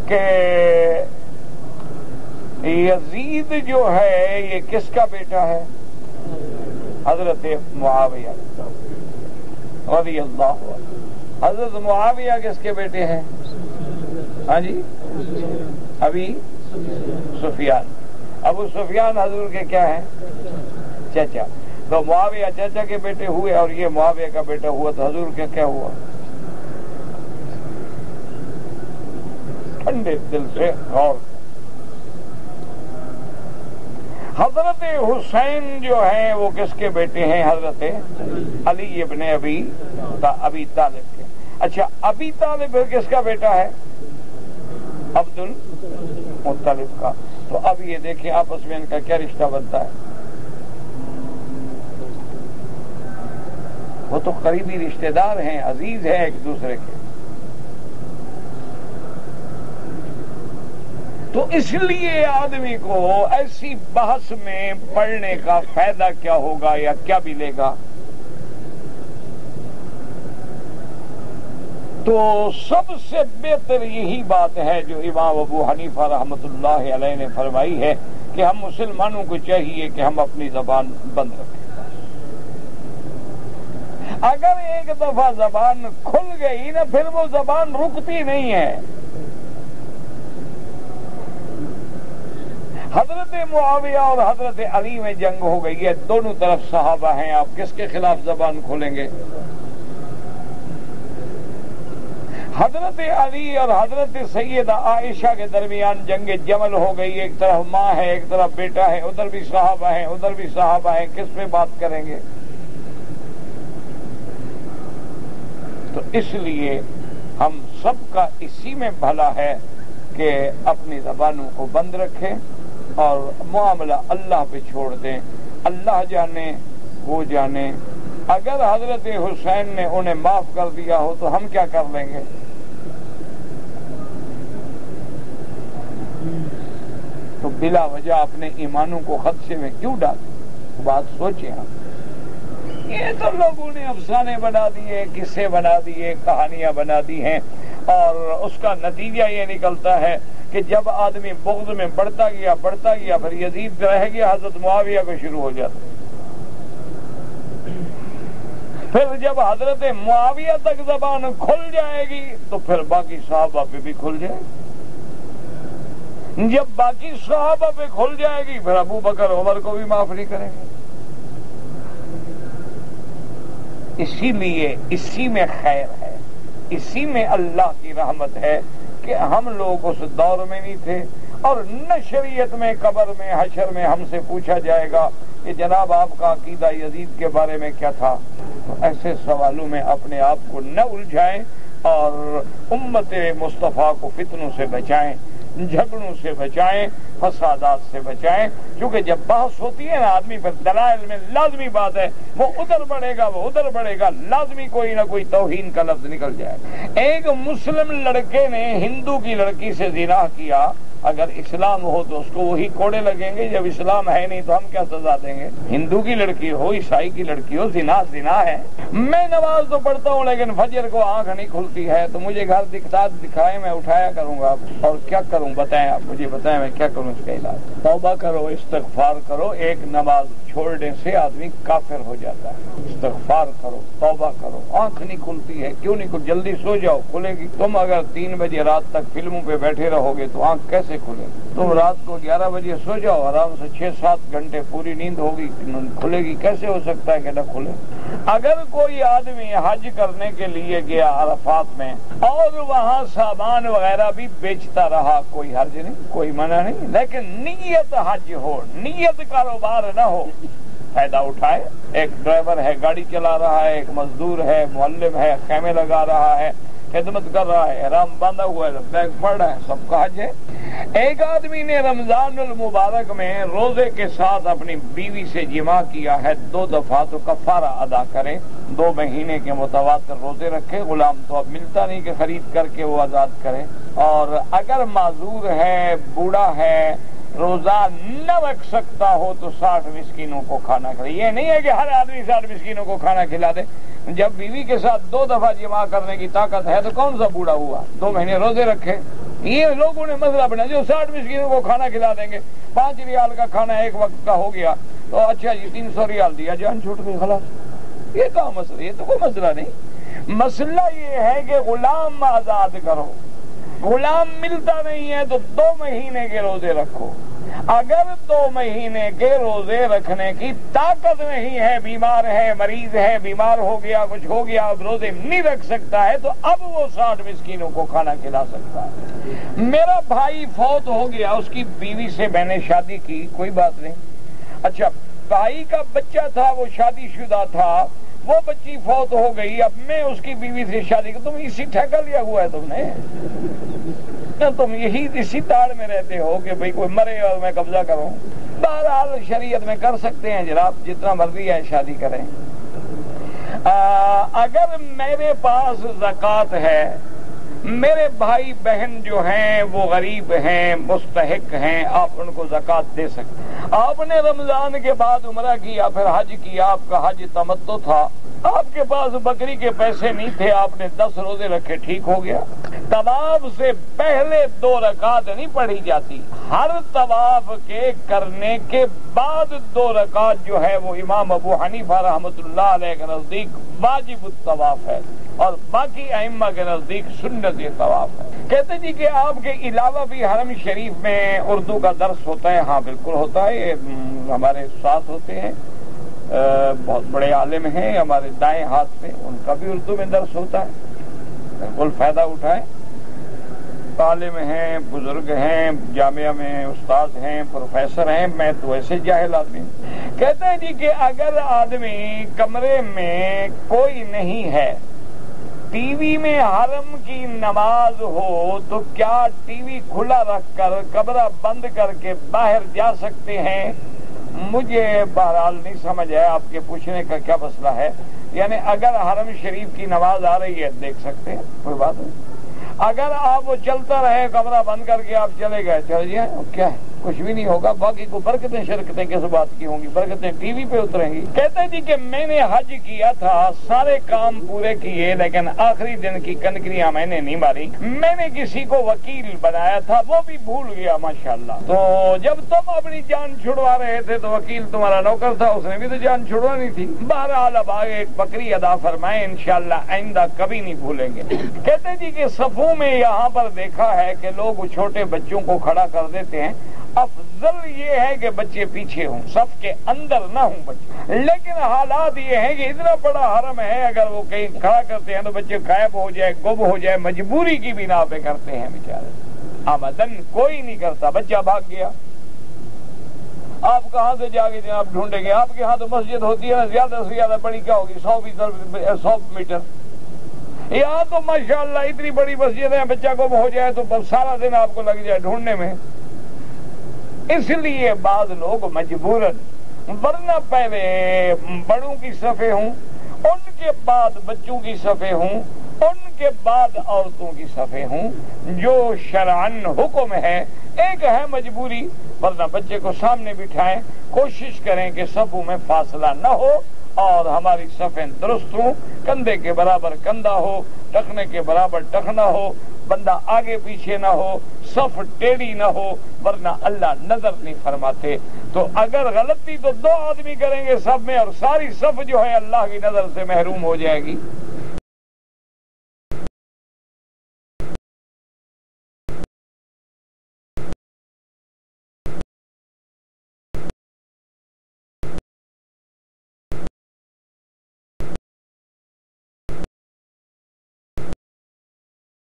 کہ یزید جو ہے یہ کس کا بیٹا ہے؟ حضرت معاویہ رضی اللہ عنہ۔ حضرت معاویہ کس کے بیٹے ہیں؟ ہاں جی، ابھی سفیان۔ ابو سفیان حضور کے کیا ہیں؟ چچا۔ تو معاویہ چچا کے بیٹے ہوئے اور یہ معاویہ کا بیٹا ہوا، تو حضور کا کیا ہوا؟ ٹھنڈے دل سے غور۔ حضرت حسین جو ہیں وہ کس کے بیٹے ہیں؟ حضرت علی ابن ابی طالب کے۔ اچھا، ابی طالب کس کا بیٹا ہے؟ عبد المطلب کا۔ تو اب یہ دیکھیں آپس میں ان کا کیا رشتہ بنتا ہے، وہ تو قریبی رشتہ دار ہیں، عزیز ہیں ایک دوسرے کے۔ تو اس لیے آدمی کو ایسی بحث میں پڑھنے کا فائدہ کیا ہوگا یا کیا ملے گا؟ تو سب سے بہتر یہی بات ہے جو امام ابو حنیفہ رحمۃ اللہ علیہ نے فرمائی ہے کہ ہم مسلمانوں کو چاہیے کہ ہم اپنی زبان بند رکھیں۔ اگر ایک دفعہ زبان کھل گئی نا، پھر وہ زبان رکتی نہیں ہے۔ حضرت معاویہ اور حضرت علی میں جنگ ہو گئی ہے، دونوں طرف صحابہ ہیں، آپ کس کے خلاف زبان کھولیں گے؟ حضرت علی اور حضرت سیدہ عائشہ کے درمیان جنگ جمل ہو گئی، ایک طرف ماں ہے ایک طرف بیٹا ہے، ادھر بھی صحابہ ہیں ادھر بھی صحابہ ہیں، کس پہ بات کریں گے؟ تو اس لیے ہم سب کا اسی میں بھلا ہے کہ اپنی زبانوں کو بند رکھیں اور معاملہ اللہ پہ چھوڑ دیں، اللہ جانے وہ جانے۔ اگر حضرت حسین نے انہیں معاف کر دیا ہو تو ہم کیا کر لیں گے؟ تو بلا وجہ اپنے ایمانوں کو خدشے میں کیوں ڈالیں؟ بات سوچیں آپ۔ یہ تو لوگوں نے افسانے بنا دیے، قصے بنا دیے، کہانیاں بنا دی ہیں، اور اس کا نتیجہ یہ نکلتا ہے کہ جب آدمی بغض میں بڑھتا گیا پھر یزید رہ گیا، حضرت معاویہ کو شروع ہو جاتا۔ پھر جب حضرت معاویہ تک زبان کھل جائے گی تو پھر باقی صحابہ پہ بھی کھل جائے گی۔ جب باقی صحابہ پہ کھل جائے گی پھر ابو بکر عمر کو بھی معاف نہیں کریں گے۔ اسی لیے اسی میں خیر ہے، اسی میں اللہ کی رحمت ہے کہ ہم لوگ اس دور میں نہیں تھے، اور نہ شریعت میں قبر میں حشر میں ہم سے پوچھا جائے گا کہ جناب آپ کا عقیدہ یزید کے بارے میں کیا تھا۔ تو ایسے سوالوں میں اپنے آپ کو نہ الجھائیں اور امت مصطفیٰ کو فتنوں سے بچائیں، جھگڑوں سے بچائیں، فسادات سے بچائیں، کیونکہ جب بحث ہوتی ہے نا آدمی پر دلائل میں لازمی بات ہے وہ ادھر بڑھے گا، لازمی کوئی نہ کوئی توہین کا لفظ نکل جائے۔ ایک مسلم لڑکے نے ہندو کی لڑکی سے زنا کیا، اگر اسلام ہو تو اس کو وہی کوڑے لگیں گے، جب اسلام ہے نہیں تو ہم کیا سزا دیں گے؟ ہندو کی لڑکی ہو عیسائی کی لڑکی ہو، زنا ہے۔ میں نماز تو پڑھتا ہوں لیکن فجر کو آنکھ نہیں کھلتی ہے، تو مجھے گھر دکھائے میں اٹھایا کروں گا، اور کیا کروں بتائیں آپ مجھے، بتائیں میں کیا کروں اس کا علاج؟ توبہ کرو، استغفار کرو۔ ایک نماز چھوڑنے سے آدمی کافر ہو جاتا ہے۔ استغفار کرو، توبہ کرو۔ آنکھ نہیں کھلتی ہے، کیوں نہیں کھلتی؟ جلدی سو جاؤ، کھلے گی۔ تم اگر 3 بجے رات تک فلموں پہ بیٹھے رہو گے تو آنکھ کیسے کھلے گی؟ تم رات کو 11 بجے سو جاؤ، آرام سے 6-7 گھنٹے پوری نیند ہوگی، کھلے گی؟ کیسے ہو سکتا ہے کہ نہ کھلے؟ اگر کوئی آدمی حج کرنے کے لیے گیا عرفات میں اور وہاں سامان وغیرہ بھی بیچتا رہا، کوئی حرج نہیں، کوئی منع نہیں، لیکن نیت حج ہو، نیت کاروبار نہ ہو، فائدہ اٹھائے۔ ایک ڈرائیور ہے گاڑی چلا رہا ہے، ایک مزدور ہے، معلم ہے خیمے لگا رہا ہے، خدمت کر رہا ہے، احرام باندھا ہوا ہے، بیگ پڑھ رہا ہے، سب کا حج ہے۔ ایک آدمی نے رمضان المبارک میں روزے کے ساتھ اپنی بیوی سے جماع کیا ہے 2 دفعہ، تو کفارہ ادا کرے، 2 مہینے کے متواتر روزے رکھے۔ غلام تو اب ملتا نہیں کہ خرید کر کے وہ آزاد کرے۔ اور اگر معذور ہے، بوڑھا ہے، روزہ نہ رکھ سکتا ہو تو 60 مسکینوں کو کھانا کھلائے۔ یہ نہیں ہے کہ ہر آدمی 60 مسکینوں کو کھانا کھلا دے۔ جب بیوی کے ساتھ 2 دفعہ جماع کرنے کی طاقت ہے تو کون سا بوڑھا ہوا 2 مہینے روزے رکھے؟ یہ لوگوں نے مسئلہ بنا جو 60 مسکینوں کو کھانا کھلا دیں گے، 5 ریال کا کھانا ایک وقت کا ہو گیا تو اچھا جی 300 ریال دیا، جان چھوٹ گئی، خلاص۔ یہ کہاں مسئلہ؟ یہ تو کوئی مسئلہ نہیں۔ مسئلہ یہ ہے کہ غلام آزاد کرو، غلام ملتا نہیں ہے تو 2 مہینے کے روزے رکھو۔ اگر 2 مہینے کے روزے رکھنے کی طاقت نہیں ہے، بیمار ہے، مریض ہے، بیمار ہو گیا، کچھ ہو گیا، اب روزے نہیں رکھ سکتا ہے، تو اب وہ 60 مسکینوں کو کھانا کھلا سکتا ہے۔ میرا بھائی فوت ہو گیا، اس کی بیوی سے میں نے شادی کی، کوئی بات نہیں، اچھا بھائی کا بچہ تھا، وہ شادی شدہ تھا، وہ بچی فوت ہو گئی، اب میں اس کی بیوی سے شادی کی، تم اسی ٹھیکہ لیا ہوا ہے تم نے نہ، تم یہی اسی تاڑ میں رہتے ہو کہ بھئی کوئی مرے اور میں قبضہ کروں۔ بہرحال شریعت میں کر سکتے ہیں جناب، جتنا مرضی ہے شادی کریں۔ اگر میرے پاس زکوٰۃ ہے، میرے بھائی بہن جو ہیں وہ غریب ہیں، مستحق ہیں، آپ ان کو زکوٰۃ دے سکتے ہیں۔ آپ نے رمضان کے بعد عمرہ کیا، پھر حج کیا، آپ کا حج تمتع تھا، آپ کے پاس بکری کے پیسے نہیں تھے، آپ نے 10 روزے رکھے، ٹھیک ہو گیا۔ طواف سے پہلے 2 رکعت نہیں پڑھی جاتی، ہر طواف کے کرنے کے بعد 2 رکعت جو ہے وہ امام ابو حنیفہ رحمۃ اللہ علیہ کے نزدیک واجب الطواف ہے، اور باقی ائمہ کے نزدیک سنت طواف ہے۔ کہتے جی کہ آپ کے علاوہ بھی حرم شریف میں اردو کا درس ہوتا ہے؟ ہاں بالکل ہوتا ہے، ہمارے ساتھ ہوتے ہیں، بہت بڑے عالم ہیں ہمارے دائیں ہاتھ پہ، ان کا بھی اردو میں درس ہوتا ہے، بالکل فائدہ اٹھائیں۔ عالم ہیں، بزرگ ہیں، جامعہ میں استاد ہیں، پروفیسر ہیں، میں تو ایسے جاہل آدمی ہوں۔ کہتے ہیں جی کہ اگر آدمی کمرے میں کوئی نہیں ہے، ٹی وی میں حرم کی نماز ہو، تو کیا ٹی وی کھلا رکھ کر کمرہ بند کر کے باہر جا سکتے ہیں؟ مجھے بہرحال نہیں سمجھ ہے آپ کے پوچھنے کا کیا مسئلہ ہے۔ یعنی اگر حرم شریف کی نماز آ رہی ہے دیکھ سکتے ہیں، کوئی بات نہیں۔ اگر آپ وہ چلتا رہے، کمرہ بند کر کے آپ چلے گئے، چل جائیں، کیا ہے، کچھ بھی نہیں ہوگا، باقی کو برکتیں شرکتیں کس بات کی ہوں گی، برکتیں ٹی وی پہ اتریں گی۔ کہتے ہیں جی کہ میں نے حج کیا تھا، سارے کام پورے کیے، لیکن آخری دن کی کنکریاں میں نے نہیں ماری، میں نے کسی کو وکیل بنایا تھا، وہ بھی بھول گیا ماشاءاللہ۔ تو جب تم اپنی جان چھڑوا رہے تھے تو وکیل تمہارا نوکر تھا، اس نے بھی تو جان چھڑوانی تھی۔ بہرحال اب آگے ایک بکری ادا فرمائیں، انشاءاللہ آئندہ کبھی نہیں بھولیں گے۔ کہتے ہیں جی کہ صفوں میں یہاں پر دیکھا ہے کہ لوگ چھوٹے بچوں کو کھڑا کر دیتے ہیں، افضل یہ ہے کہ بچے پیچھے ہوں، صف کے اندر نہ ہوں بچے، لیکن حالات یہ ہیں کہ اتنا بڑا حرم ہے، اگر وہ کہیں کھڑا کرتے ہیں تو بچے غائب ہو جائے، گم ہو جائے، مجبوری کی بنا پہ کرتے ہیں بیچارے، آمدن کوئی نہیں کرتا، بچہ بھاگ گیا، آپ کہاں سے جا کے جناب ڈھونڈیں گے؟ آپ کے ہاں تو مسجد ہوتی ہے نا، زیادہ سے زیادہ بڑی کیا ہوگی، 100 میٹر، یہاں تو ماشاءاللہ اتنی بڑی مسجد ہے، بچہ گم ہو جائے تو سارا دن آپ کو لگ جائے ڈھونڈنے میں۔ اس لیے بعض لوگ مجبوراً، ورنہ پہلے بڑوں کی صفیں ہوں، ان کے بعد بچوں کی صفیں ہوں، ان کے بعد عورتوں کی صفیں ہوں، جو شرعاً حکم ہے۔ ایک ہے مجبوری، ورنہ بچے کو سامنے بٹھائیں، کوشش کریں کہ صفوں میں فاصلہ نہ ہو اور ہماری صفیں درست ہوں، کندھے کے برابر کندھا ہو، ٹخنے کے برابر ٹخنا ہو، بندہ آگے پیچھے نہ ہو، صف ٹیڑھی نہ ہو، ورنہ اللہ نظر نہیں فرماتے۔ تو اگر غلطی تو 2 آدمی کریں گے صف میں، اور ساری صف جو ہے اللہ کی نظر سے محروم ہو جائے گی۔